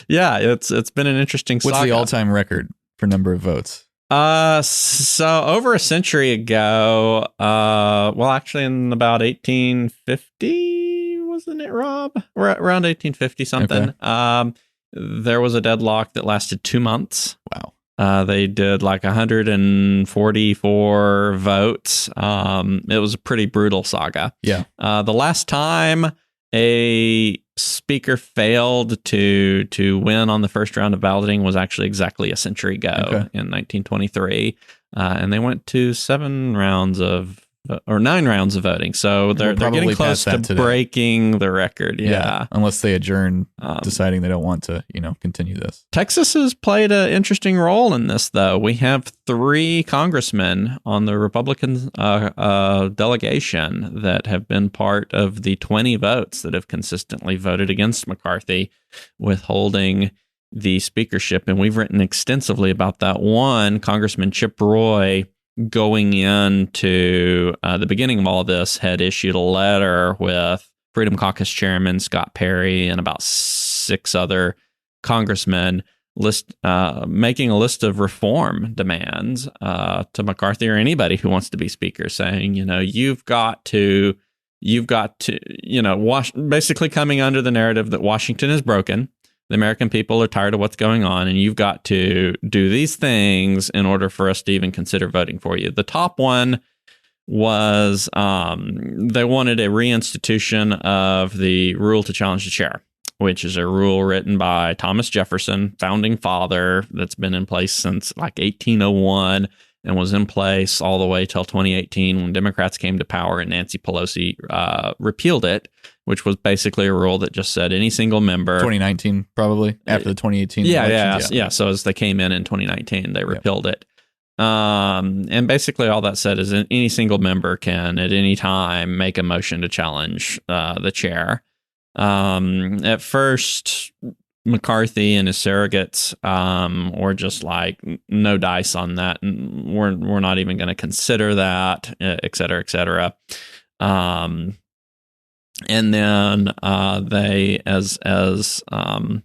E: it's been an interesting saga.
A: What's the all-time record for number of votes?
E: So over a century ago, actually in about 1850, wasn't it, Rob? Around 1850 something. Okay. There was a deadlock that lasted 2 months.
A: Wow.
E: They did like 144 votes. It was a pretty brutal saga.
A: Yeah.
E: The last time a speaker failed to win on the first round of balloting was actually exactly a century ago, in 1923. And they went to 9 rounds of voting. So they're getting close to breaking the record. Yeah.
A: Unless they adjourn, deciding they don't want to, continue this.
E: Texas has played an interesting role in this, though. We have 3 congressmen on the Republican delegation that have been part of the 20 votes that have consistently voted against McCarthy withholding the speakership. And we've written extensively about that. One, Congressman Chip Roy, going into the beginning of all this, had issued a letter with Freedom Caucus Chairman Scott Perry and about 6 other congressmen making a list of reform demands to McCarthy or anybody who wants to be speaker, saying, you've got to, basically coming under the narrative that Washington is broken. The American people are tired of what's going on, and you've got to do these things in order for us to even consider voting for you. The top one was they wanted a reinstitution of the rule to challenge the chair, which is a rule written by Thomas Jefferson, founding father, that's been in place since like 1801 and was in place all the way till 2018 when Democrats came to power and Nancy Pelosi repealed it, which was basically a rule that just said any single member.
A: 2019, probably, after the 2018 elections.
E: Yeah. So as they came in 2019, they repealed it. And basically all that said is any single member can at any time make a motion to challenge the chair. At first, McCarthy and his surrogates were just like, no dice on that, and we're not even going to consider that, et cetera, et cetera. And then they, as an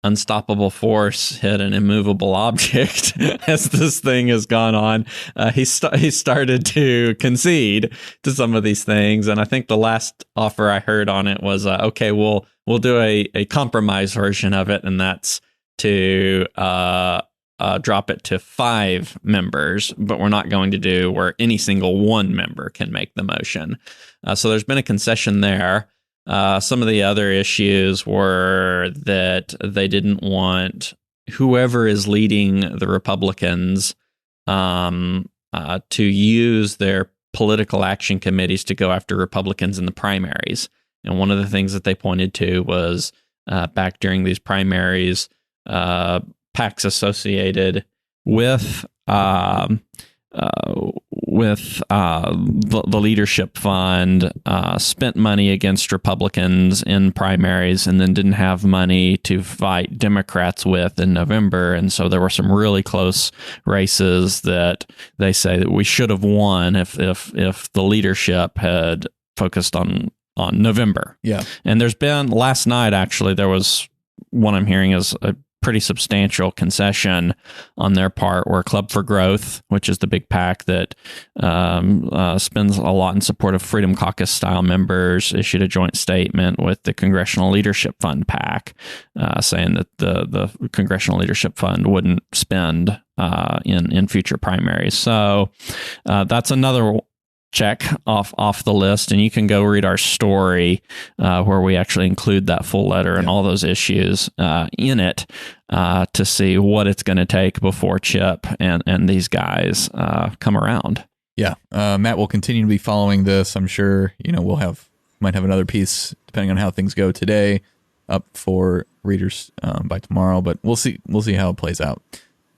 E: unstoppable force, hit an immovable object. As this thing has gone on, he started to concede to some of these things, and I think the last offer I heard on it was, okay, we'll do a compromise version of it, and that's to drop it to 5 members, but we're not going to do where any single one member can make the motion. So there's been a concession there. Some of the other issues were that they didn't want whoever is leading the Republicans to use their political action committees to go after Republicans in the primaries. And one of the things that they pointed to was back during these primaries, PACs associated with the leadership fund spent money against Republicans in primaries and then didn't have money to fight Democrats with in November. And so there were some really close races that they say that we should have won if the leadership had focused on November.
A: Yeah.
E: And there's been, last night actually, there was one I'm hearing is a pretty substantial concession on their part, where Club for Growth, which is the big PAC that spends a lot in support of Freedom Caucus style members, issued a joint statement with the Congressional Leadership Fund PAC, saying that the Congressional Leadership Fund wouldn't spend in future primaries. So that's another check off the list, and you can go read our story where we actually include that full letter and all those issues in it to see what it's going to take before Chip and these guys come around.
A: Yeah, Matt will continue to be following this. I'm sure might have another piece depending on how things go today up for readers by tomorrow, but we'll see how it plays out.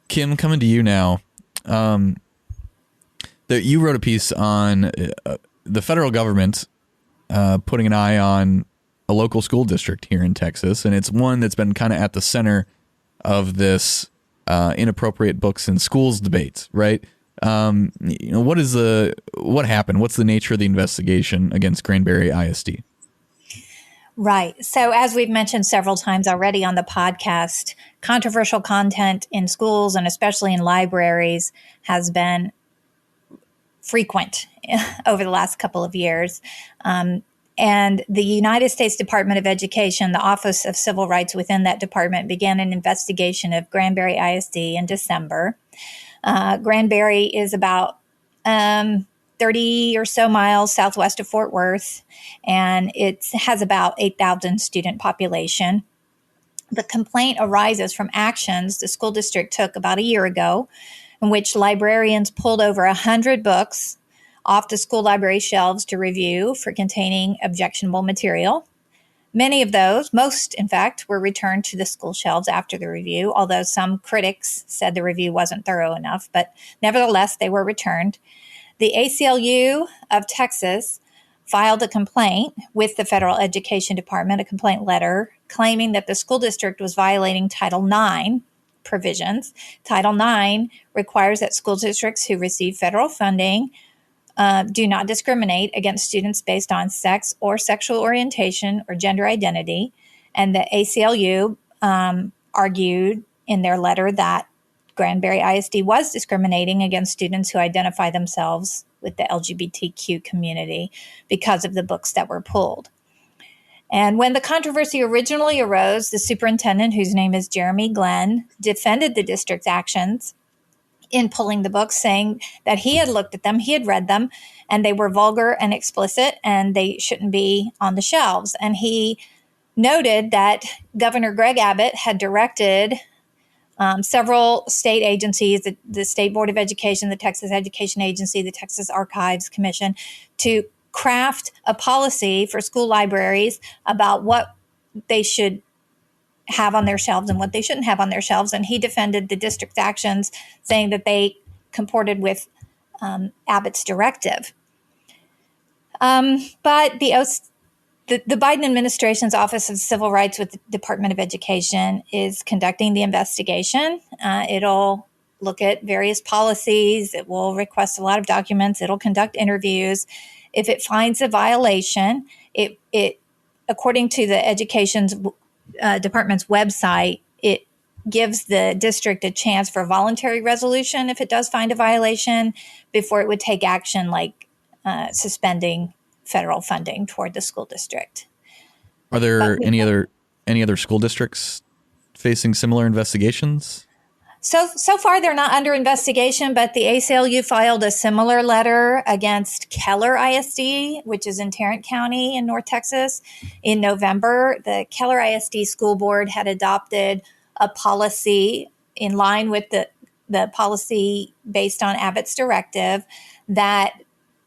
A: Kim, coming to you now. You wrote a piece on the federal government putting an eye on a local school district here in Texas, and it's one that's been kind of at the center of this inappropriate books in schools debates, right? What happened? What's the nature of the investigation against Granbury ISD?
C: Right. So, as we've mentioned several times already on the podcast, controversial content in schools and especially in libraries has been frequent over the last couple of years. And the United States Department of Education, the Office of Civil Rights within that department, began an investigation of Granbury ISD in December. Granbury is about 30 or so miles southwest of Fort Worth, and it has about 8,000 student population. The complaint arises from actions the school district took about a year ago, in which librarians pulled over 100 books off the school library shelves to review for containing objectionable material. Many of those, most in fact, were returned to the school shelves after the review, although some critics said the review wasn't thorough enough, but nevertheless, they were returned. The ACLU of Texas filed a complaint with the Federal Education Department, a complaint letter, claiming that the school district was violating Title IX provisions. Title IX requires that school districts who receive federal funding do not discriminate against students based on sex or sexual orientation or gender identity. And the ACLU argued in their letter that Granbury ISD was discriminating against students who identify themselves with the LGBTQ community because of the books that were pulled. And when the controversy originally arose, the superintendent, whose name is Jeremy Glenn, defended the district's actions in pulling the books, saying that he had looked at them, he had read them, and they were vulgar and explicit, and they shouldn't be on the shelves. And he noted that Governor Greg Abbott had directed several state agencies, the State Board of Education, the Texas Education Agency, the Texas Archives Commission, to craft a policy for school libraries about what they should have on their shelves and what they shouldn't have on their shelves. And he defended the district's actions, saying that they comported with Abbott's directive. But the Biden administration's Office of Civil Rights with the Department of Education is conducting the investigation. It'll look at various policies. It will request a lot of documents. It'll conduct interviews. If it finds a violation, it according to the Education's Department's website, it gives the district a chance for voluntary resolution if it does find a violation before it would take action like suspending federal funding toward the school district.
A: Are there any other school districts facing similar investigations?
C: So far, they're not under investigation, but the ACLU filed a similar letter against Keller ISD, which is in Tarrant County in North Texas, in November. The Keller ISD School Board had adopted a policy in line with the policy based on Abbott's directive that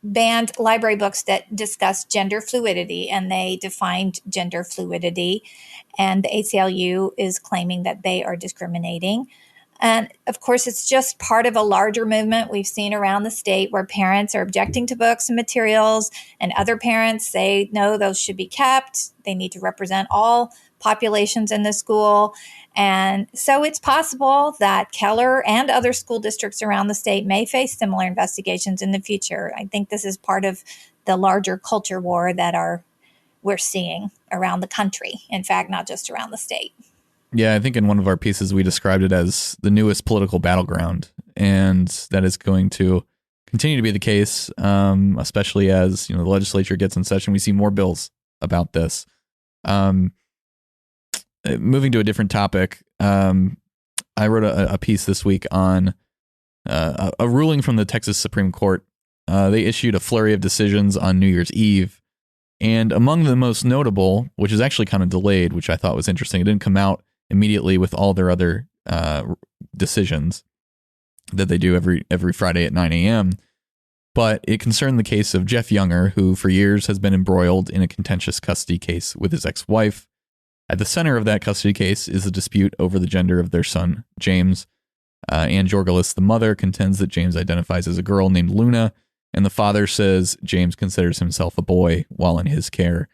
C: banned library books that discuss gender fluidity, and they defined gender fluidity, and the ACLU is claiming that they are discriminating. And of course, it's just part of a larger movement we've seen around the state where parents are objecting to books and materials, and other parents say, no, those should be kept. They need to represent all populations in the school. And so it's possible that Keller and other school districts around the state may face similar investigations in the future. I think this is part of the larger culture war that we're seeing around the country. In fact, not just around the state.
A: Yeah, I think in one of our pieces we described it as the newest political battleground, and that is going to continue to be the case, especially as the legislature gets in session. We see more bills about this. Moving to a different topic, I wrote a piece this week on a ruling from the Texas Supreme Court. They issued a flurry of decisions on New Year's Eve, and among the most notable, which is actually kind of delayed, which I thought was interesting, it didn't come out immediately with all their other decisions that they do every Friday at 9 a.m., but it concerned the case of Jeff Younger, who for years has been embroiled in a contentious custody case with his ex-wife. At the center of that custody case is a dispute over the gender of their son, James. Ann Jorgelis, the mother, contends that James identifies as a girl named Luna, and the father says James considers himself a boy while in his care.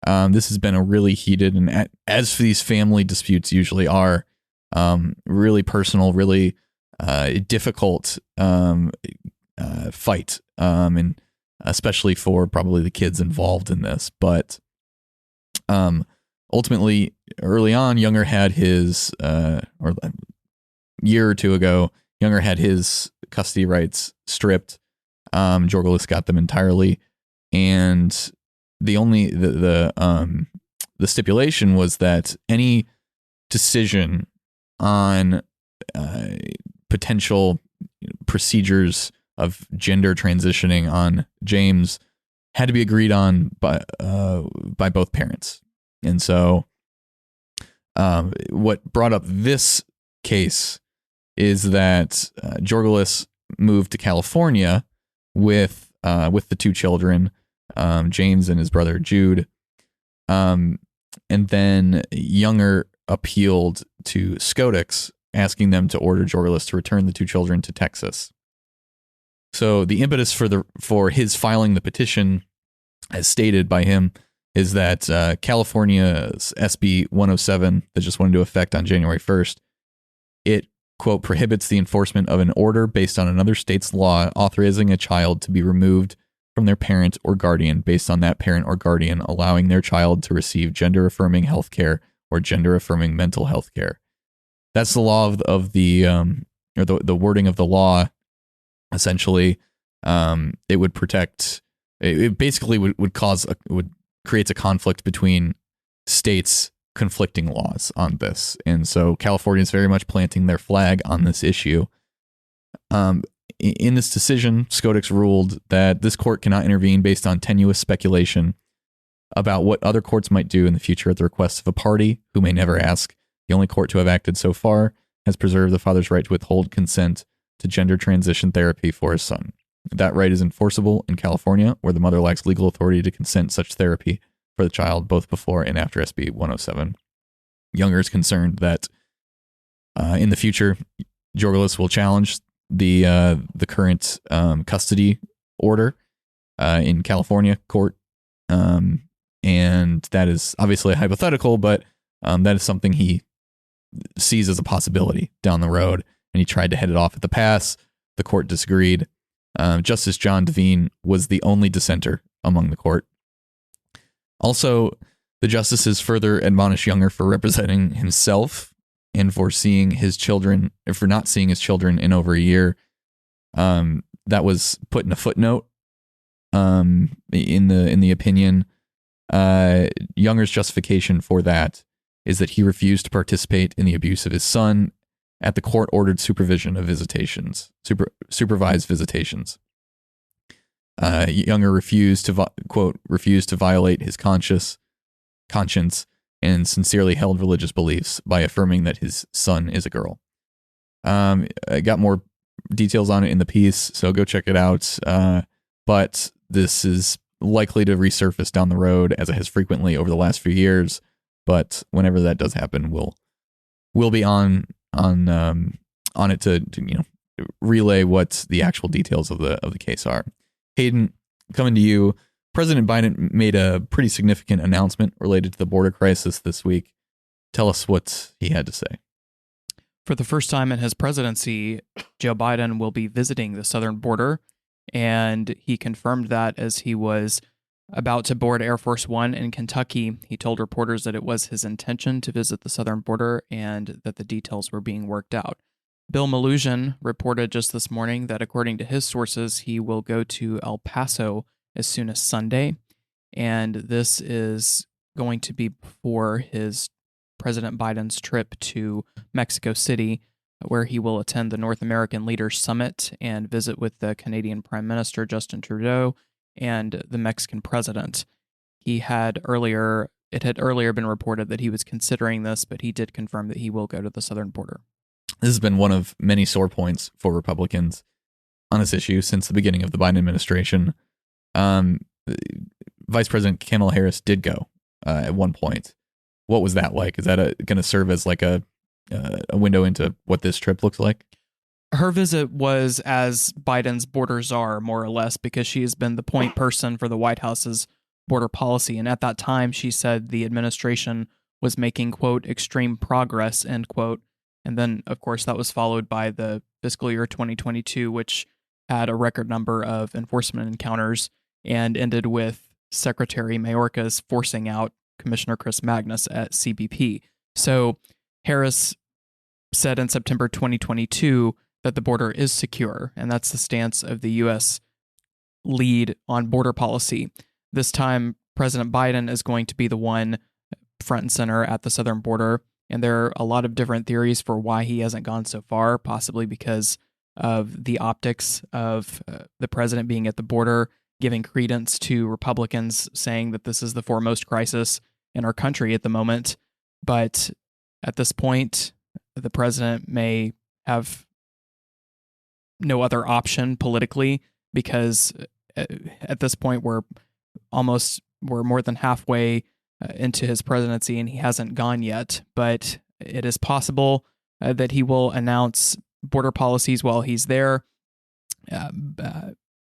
A: This has been a really heated, and as these family disputes usually are, really personal, really difficult fight, and especially for probably the kids involved in this. But ultimately, early on, Younger had his, or a year or two ago, Younger had his custody rights stripped. Jorgelis got them entirely, and the stipulation was that any decision on potential procedures of gender transitioning on James had to be agreed on by both parents. And so what brought up this case is that Jorgelis moved to California with the two children, James and his brother Jude, and then Younger appealed to SCOTUS, asking them to order Jorgelis to return the two children to Texas. So the impetus for his filing the petition, as stated by him, is that California's SB 107 that just went into effect on January 1st, it, quote, prohibits the enforcement of an order based on another state's law authorizing a child to be removed from their parent or guardian based on that parent or guardian allowing their child to receive gender-affirming health care or gender-affirming mental health care. That's the law of the or the wording of the law. Essentially, it would protect. It basically would creates a conflict between states' conflicting laws on this, and so California is very much planting their flag on this issue. In this decision, SCOTUS ruled that this court cannot intervene based on tenuous speculation about what other courts might do in the future at the request of a party who may never ask. The only court to have acted so far has preserved the father's right to withhold consent to gender transition therapy for his son. That right is enforceable in California, where the mother lacks legal authority to consent such therapy for the child both before and after SB 107. Younger is concerned that in the future, Jorgelis will challenge the current custody order in California court, and that is obviously hypothetical, but that is something he sees as a possibility down the road, and he tried to head it off at the pass. The court disagreed. Justice John Devine was the only dissenter among the court. Also, the justices further admonished Younger for representing himself and for not seeing his children in over a year. That was put in a footnote in the opinion. Younger's justification for that is that he refused to participate in the abuse of his son at the court-ordered supervision of visitations, supervised visitations. Younger refused to violate his conscience and sincerely held religious beliefs by affirming that his son is a girl. I got more details on it in the piece, so go check it out. But this is likely to resurface down the road, as it has frequently over the last few years. But whenever that does happen, we'll be on it to relay what the actual details of the case are. Hayden, coming to you. President Biden made a pretty significant announcement related to the border crisis this week. Tell us what he had to say.
B: For the first time in his presidency, Joe Biden will be visiting the southern border, and he confirmed that as he was about to board Air Force One in Kentucky. He told reporters that it was his intention to visit the southern border and that the details were being worked out. Bill Malugin reported just this morning that according to his sources, he will go to El Paso as soon as Sunday, and this is going to be before his President Biden's trip to Mexico City, where he will attend the North American Leaders Summit and visit with the Canadian Prime Minister Justin Trudeau and the Mexican president. It had earlier been reported that he was considering this, but he did confirm that he will go to the southern border.
A: This has been one of many sore points for Republicans on this issue since the beginning of the Biden administration. Vice President Kamala Harris did go at one point. What was that like? Is that going to serve as like a window into what this trip looks like?
B: Her visit was as Biden's border czar, more or less, because she has been the point person for the White House's border policy. And at that time, she said the administration was making, quote, extreme progress, end quote. And then, of course, that was followed by the fiscal year 2022, which had a record number of enforcement encounters and ended with Secretary Mayorkas forcing out Commissioner Chris Magnus at CBP. So Harris said in September 2022 that the border is secure, and that's the stance of the U.S. lead on border policy. This time, President Biden is going to be the one front and center at the southern border, and there are a lot of different theories for why he hasn't gone so far, possibly because of the optics of the president being at the border, giving credence to Republicans saying that this is the foremost crisis in our country at the moment. But at this point, the president may have no other option politically, because at this point we're more than halfway into his presidency and he hasn't gone yet. But it is possible that he will announce border policies while he's there.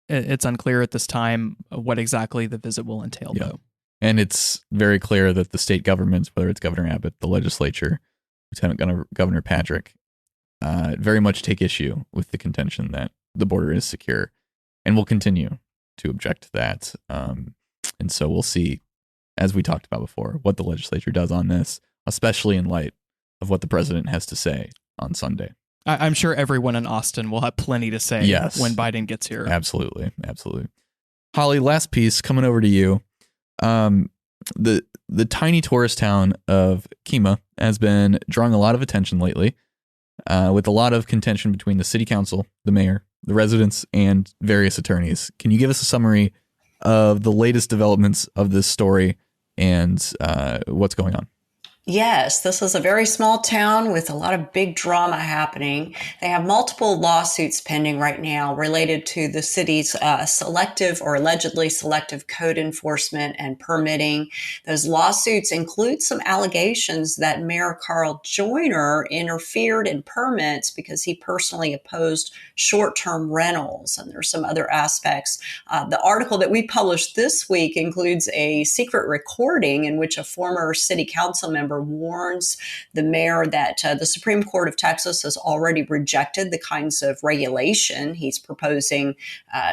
B: It's unclear at this time what exactly the visit will entail, though.
A: And it's very clear that the state governments, whether it's Governor Abbott, the legislature, Lieutenant Governor Patrick, very much take issue with the contention that the border is secure, and will continue to object to that. And so we'll see, as we talked about before, what the legislature does on this, especially in light of what the president has to say on Sunday.
B: I'm sure everyone in Austin will have plenty to say when Biden gets here.
A: Absolutely. Absolutely. Holly, last piece coming over to you. The tiny tourist town of Kemah has been drawing a lot of attention lately, with a lot of contention between the city council, the mayor, the residents, and various attorneys. Can you give us a summary of the latest developments of this story and what's going on?
D: Yes, this is a very small town with a lot of big drama happening. They have multiple lawsuits pending right now related to the city's selective or allegedly selective code enforcement and permitting. Those lawsuits include some allegations that Mayor Carl Joyner interfered in permits because he personally opposed short-term rentals. And there's some other aspects. The article that we published this week includes a secret recording in which a former city council member warns the mayor that the Supreme Court of Texas has already rejected the kinds of regulation he's proposing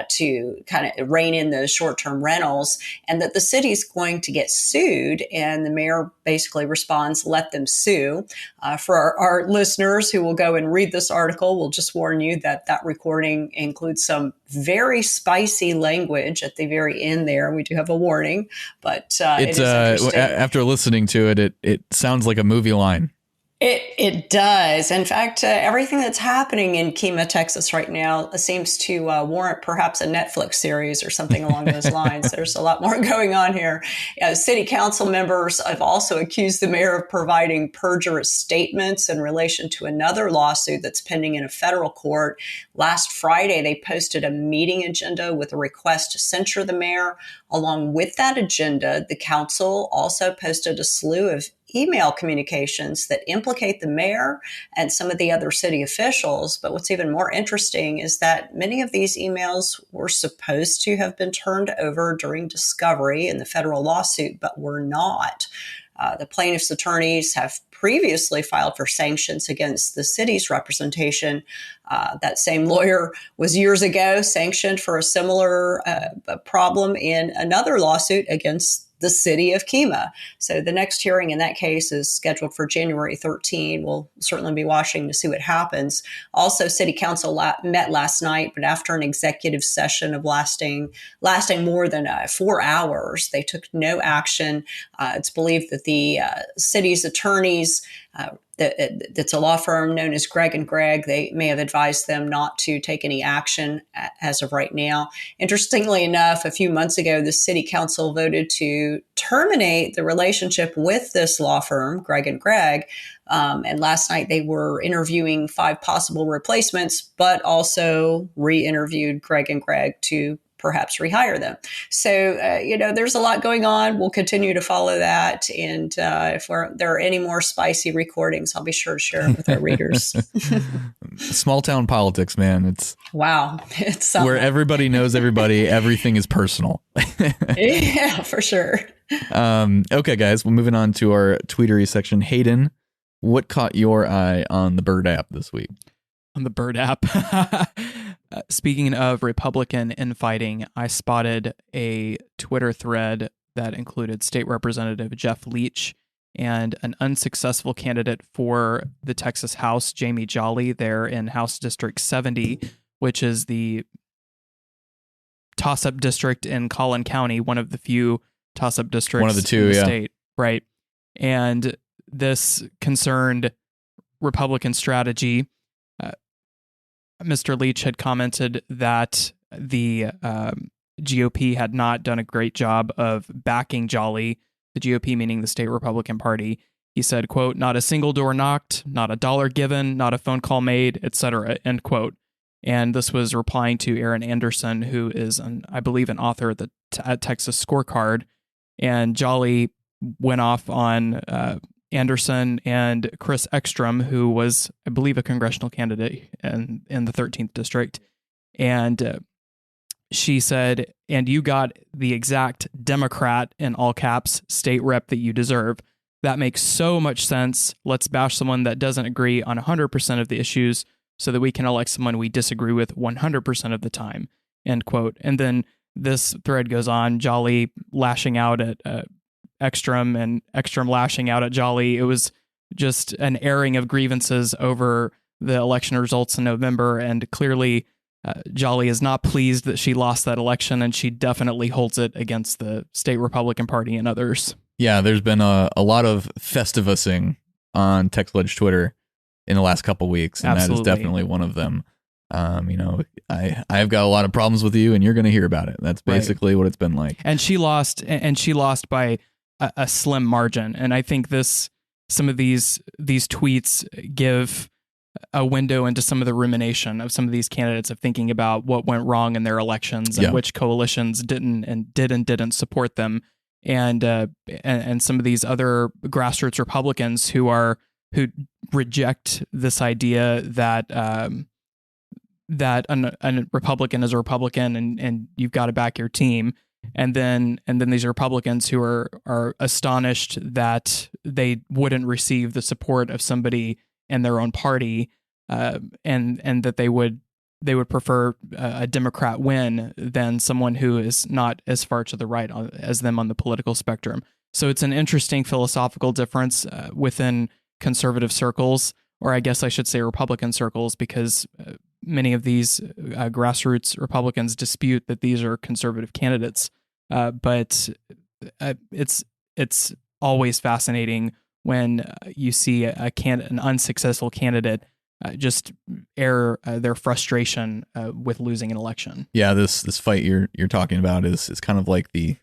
D: to kind of rein in those short-term rentals, and that the city is going to get sued. And the mayor basically responds, let them sue. For our listeners who will go and read this article, we'll just warn you that that recording includes some very spicy language at the very end there. We do have a warning, but it's
A: after listening to it, it sounds like a movie line.
D: It does. In fact, everything that's happening in Kemah, Texas right now seems to warrant perhaps a Netflix series or something along those lines. There's a lot more going on here. City council members have also accused the mayor of providing perjurious statements in relation to another lawsuit that's pending in a federal court. Last Friday, they posted a meeting agenda with a request to censure the mayor. Along with that agenda, the council also posted a slew of email communications that implicate the mayor and some of the other city officials. But what's even more interesting is that many of these emails were supposed to have been turned over during discovery in the federal lawsuit, but were not. The plaintiff's attorneys have previously filed for sanctions against the city's representation. That same lawyer was years ago sanctioned for a similar problem in another lawsuit against the city of Kemah. So the next hearing in that case is scheduled for January 13. We'll certainly be watching to see what happens. Also, city council met last night, but after an executive session of lasting more than 4 hours, they took no action. It's believed that the city's attorneys, that's a law firm known as Gregg and Gregg, they may have advised them not to take any action as of right now. Interestingly enough, a few months ago, the city council voted to terminate the relationship with this law firm, Gregg and Gregg. And last night they were interviewing 5 possible replacements, but also re-interviewed Gregg and Gregg to perhaps rehire them. So, there's a lot going on. We'll continue to follow that. And if there are any more spicy recordings, I'll be sure to share it with our readers.
A: Small town politics, man. It's
D: wow. It's
A: where everybody knows everybody. Everything is personal.
D: Yeah, for sure.
A: Okay, guys. Well, moving on to our tweetery section. Hayden, what caught your eye on the Bird app this week?
B: On the Bird app. Speaking of Republican infighting, I spotted a Twitter thread that included State Representative Jeff Leach and an unsuccessful candidate for the Texas House, Jamie Jolly, there in House District 70, which is the toss-up district in Collin County, one of the few toss-up districts
A: one of the two,
B: in the
A: yeah.
B: state. Right. And this concerned Republican strategy. Mr. Leach had commented that the GOP had not done a great job of backing Jolly, the GOP meaning the state Republican Party. He said, quote, "Not a single door knocked, not a dollar given, not a phone call made, etc." End quote. And this was replying to Aaron Anderson, who is, I believe, an author at the Texas Scorecard. And Jolly went off on Anderson and Chris Ekstrom, who was, I believe, a congressional candidate in the 13th district. And she said, "And you got the exact Democrat, in all caps, state rep that you deserve. That makes so much sense. Let's bash someone that doesn't agree on 100% of the issues so that we can elect someone we disagree with 100% of the time." End quote. And then this thread goes on, Jolly lashing out at Ekstrom and Ekstrom lashing out at Jolly. It was just an airing of grievances over the election results in November. And clearly, Jolly is not pleased that she lost that election, and she definitely holds it against the state Republican Party and others.
A: Yeah, there's been a lot of festivusing on TextLedge Twitter in the last couple weeks, and
B: Absolutely.
A: that is definitely one of them. I've got a lot of problems with you, and you're going to hear about it. That's basically what it's been like.
B: And she lost by a slim margin. And I think some of these tweets give a window into some of the rumination of some of these candidates of thinking about what went wrong in their elections and which coalitions didn't support them, and some of these other grassroots Republicans who reject this idea that that a Republican is a Republican and you've got to back your team. And then these Republicans who are astonished that they wouldn't receive the support of somebody in their own party, and that they would prefer a Democrat win than someone who is not as far to the right as them on the political spectrum. So it's an interesting philosophical difference within conservative circles, or I guess I should say Republican circles, because many of these grassroots Republicans dispute that these are conservative candidates. But it's always fascinating when you see an unsuccessful candidate just air their frustration with losing an election.
A: Yeah, this fight you're talking about is kind of like the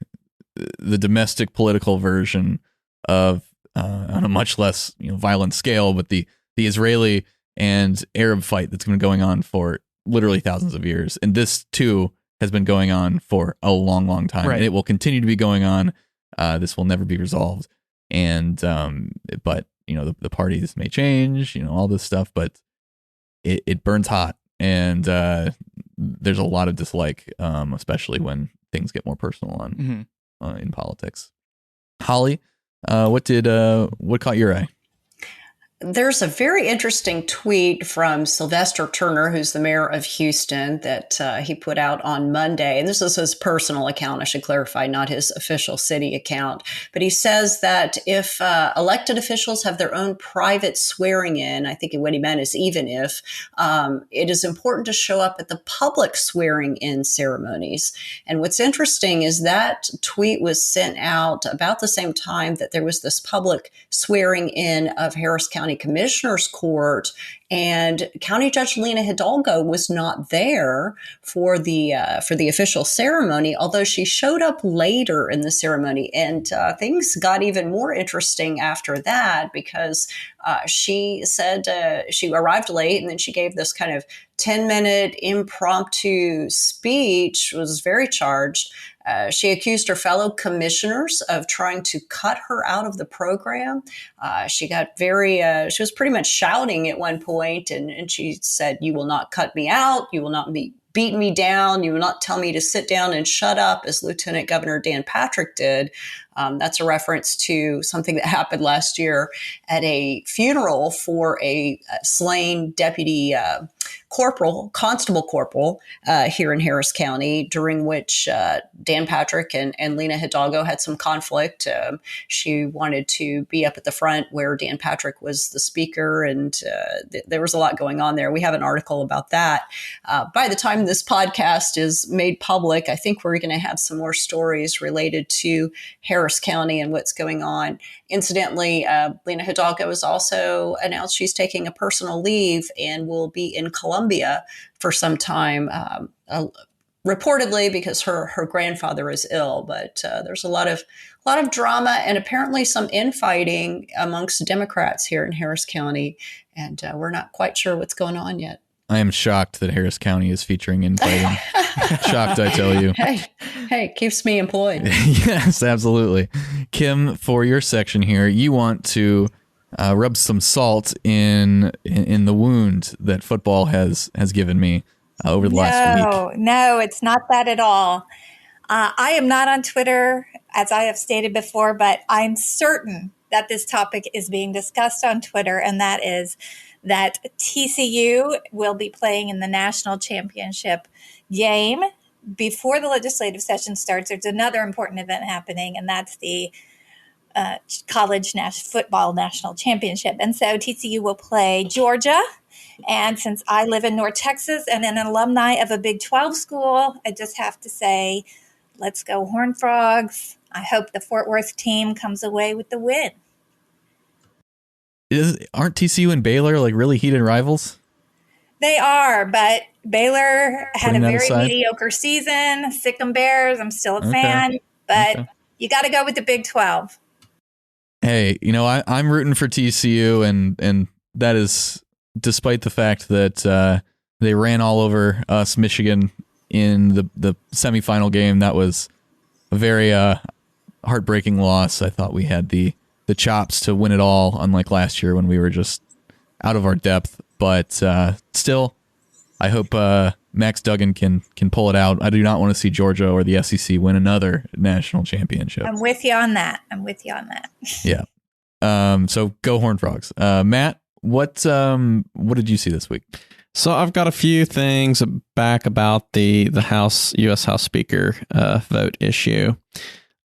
A: domestic political version of on a much less violent scale, but the Israeli and Arab fight that's been going on for literally thousands of years, and this too has been going on for a long, long time,
B: right.
A: And it will continue to be going on. This will never be resolved, and but the parties may change, all this stuff, but it burns hot, and there's a lot of dislike, especially when things get more personal in politics. Holly, what caught your eye?
D: There's a very interesting tweet from Sylvester Turner, who's the mayor of Houston, that he put out on Monday. And this is his personal account, I should clarify, not his official city account. But he says that if elected officials have their own private swearing in, I think what he meant is even if, it is important to show up at the public swearing in ceremonies. And what's interesting is that tweet was sent out about the same time that there was this public swearing in of Harris County Commissioner's Court, and County Judge Lena Hidalgo was not there for the official ceremony, although she showed up later in the ceremony. And things got even more interesting after that, because she said she arrived late, and then she gave this kind of 10-minute impromptu speech was very charged. She accused her fellow commissioners of trying to cut her out of the program. She was pretty much shouting at one point, and she said, "You will not cut me out. You will not beat me down. You will not tell me to sit down and shut up," as Lieutenant Governor Dan Patrick did. That's a reference to something that happened last year at a funeral for a slain deputy constable corporal here in Harris County, during which Dan Patrick and Lena Hidalgo had some conflict. She wanted to be up at the front where Dan Patrick was the speaker, and there was a lot going on there. We have an article about that. By the time this podcast is made public, I think we're going to have some more stories related to Harris County and what's going on. Incidentally, Lena Hidalgo has also announced she's taking a personal leave and will be in Colombia for some time, reportedly because her grandfather is ill. But there's a lot of drama and apparently some infighting amongst Democrats here in Harris County, and we're not quite sure what's going on yet.
A: I am shocked that Harris County is featuring infighting. Shocked, I tell you.
D: Hey, keeps me employed.
A: Yes, absolutely. Kim, for your section here, you want to rub some salt in the wound that football has given me over the last week.
C: No, it's not that at all. I am not on Twitter, as I have stated before, but I'm certain that this topic is being discussed on Twitter, and that is that TCU will be playing in the national championship game before the legislative session starts. There's another important event happening, and that's the college football national championship. And so TCU will play Georgia. And since I live in North Texas and an alumni of a Big 12 school, I just have to say, let's go Horned Frogs. I hope the Fort Worth team comes away with the win.
A: Aren't TCU and Baylor like really heated rivals?
C: They are, but Baylor had a very
A: aside,
C: mediocre season. Sick 'em Bears, I'm still a fan, but you got to go with the Big 12.
A: Hey, I'm rooting for TCU, and that is despite the fact that they ran all over us, Michigan, in the semifinal game. That was a very heartbreaking loss. I thought we had the chops to win it all, unlike last year when we were just out of our depth. But still, I hope Max Duggan can pull it out. I do not want to see Georgia or the SEC win another national championship.
C: I'm with you on that.
A: Yeah. So go Horned Frogs. Matt, what did you see this week?
E: So I've got a few things back about the U.S. House Speaker vote issue.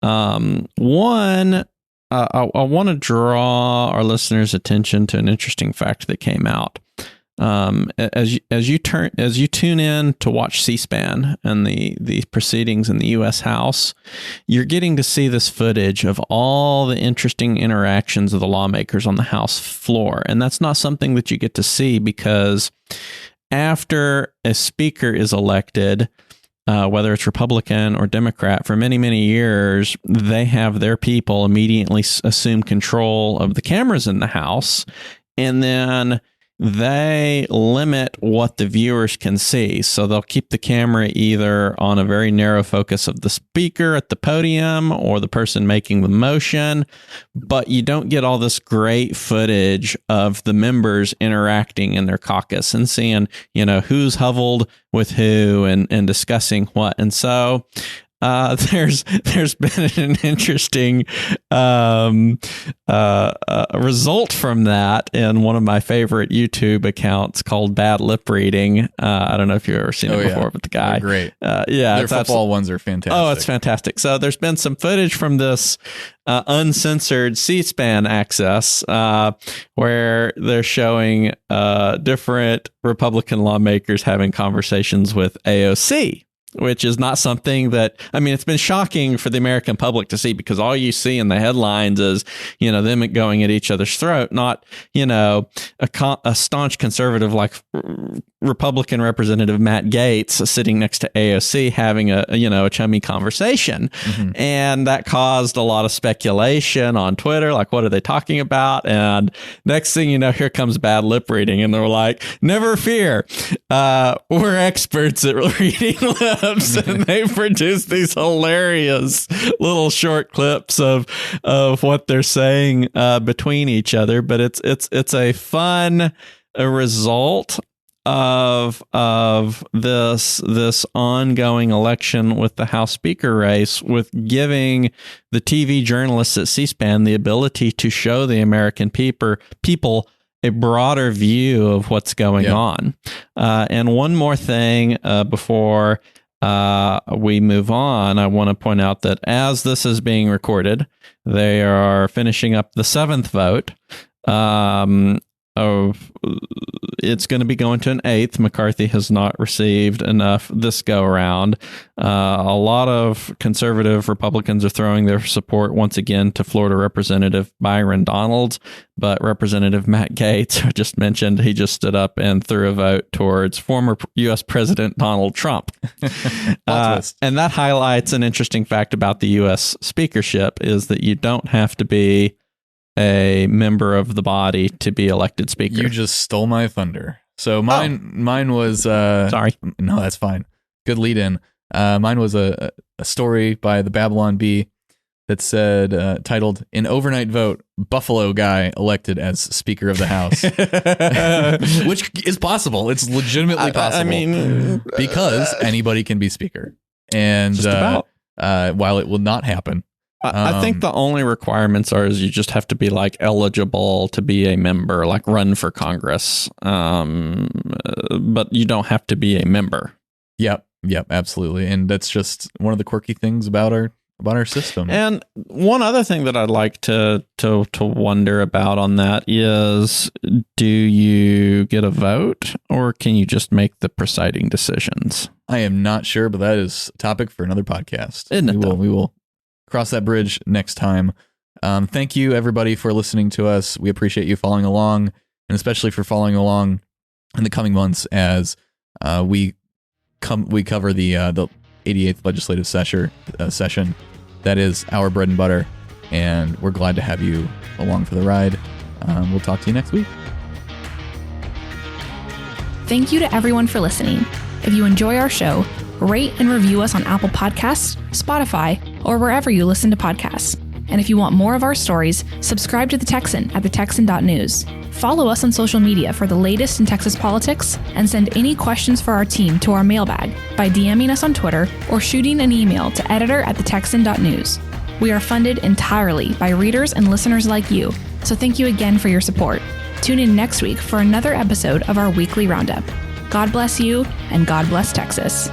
E: One, I want to draw our listeners' attention to an interesting fact that came out. As you tune in to watch C-SPAN and the proceedings in the U.S. House, you're getting to see this footage of all the interesting interactions of the lawmakers on the House floor, and that's not something that you get to see because after a speaker is elected, whether it's Republican or Democrat, for many, many years, they have their people immediately assume control of the cameras in the House, and then they limit what the viewers can see. So they'll keep the camera either on a very narrow focus of the speaker at the podium or the person making the motion, but you don't get all this great footage of the members interacting in their caucus and seeing, who's huddled with who and discussing what. And so there's been an interesting result from that in one of my favorite YouTube accounts called Bad Lip Reading. I don't know if you've ever seen it before, but the guy,
A: great,
E: their
A: football ones are fantastic.
E: Oh, it's fantastic. So there's been some footage from this uncensored C-SPAN access where they're showing different Republican lawmakers having conversations with AOC. which is not something that, I mean, it's been shocking for the American public to see, because all you see in the headlines is, them going at each other's throat, not, a staunch conservative like Republican Representative Matt Gaetz sitting next to AOC having a chummy conversation. Mm-hmm. And that caused a lot of speculation on Twitter, like, what are they talking about? And next thing you know, here comes bad lip reading, and they're like, never fear, we're experts at reading lips. And they produce these hilarious little short clips of what they're saying between each other. But it's a fun result of this ongoing election with the House Speaker race, with giving the TV journalists at C-SPAN the ability to show the American people a broader view of what's going on. And one more thing before we move on, I want to point out that as this is being recorded, they are finishing up the 7th vote. It's going to be going to an 8th. McCarthy has not received enough this go around. A lot of conservative Republicans are throwing their support once again to Florida Representative Byron Donalds, but Representative Matt Gaetz, who I just mentioned, he just stood up and threw a vote towards former U.S. President Donald Trump. And that highlights an interesting fact about the U.S. speakership, is that you don't have to be a member of the body to be elected speaker.
A: You just stole my thunder. So mine was
E: sorry.
A: No, that's fine. Good lead in. Mine was a story by the Babylon Bee that said, titled, "An Overnight Vote, Buffalo Guy Elected as Speaker of the House." Which is possible. It's legitimately possible.
E: I mean,
A: because anybody can be speaker. And
E: just about.
A: While it will not happen,
E: I think the only requirements is you just have to be like eligible to be a member, like run for Congress. But you don't have to be a member.
A: Yep, absolutely. And that's just one of the quirky things about our system.
E: And one other thing that I'd like to wonder about on that is, do you get a vote, or can you just make the presiding decisions?
A: I am not sure, but that is a topic for another podcast.
E: Isn't it?
A: We will cross that bridge next time. Thank you, everybody, for listening to us. We appreciate you following along, and especially for following along in the coming months as we cover the 88th legislative session. That is our bread and butter, and we're glad to have you along for the ride. We'll talk to you next week.
F: Thank you to everyone for listening. If you enjoy our show, rate and review us on Apple Podcasts, Spotify, or wherever you listen to podcasts. And if you want more of our stories, subscribe to The Texan at thetexan.news. Follow us on social media for the latest in Texas politics, and send any questions for our team to our mailbag by DMing us on Twitter or shooting an email to editor@thetexan.news. We are funded entirely by readers and listeners like you, so thank you again for your support. Tune in next week for another episode of our weekly Roundup. God bless you, and God bless Texas.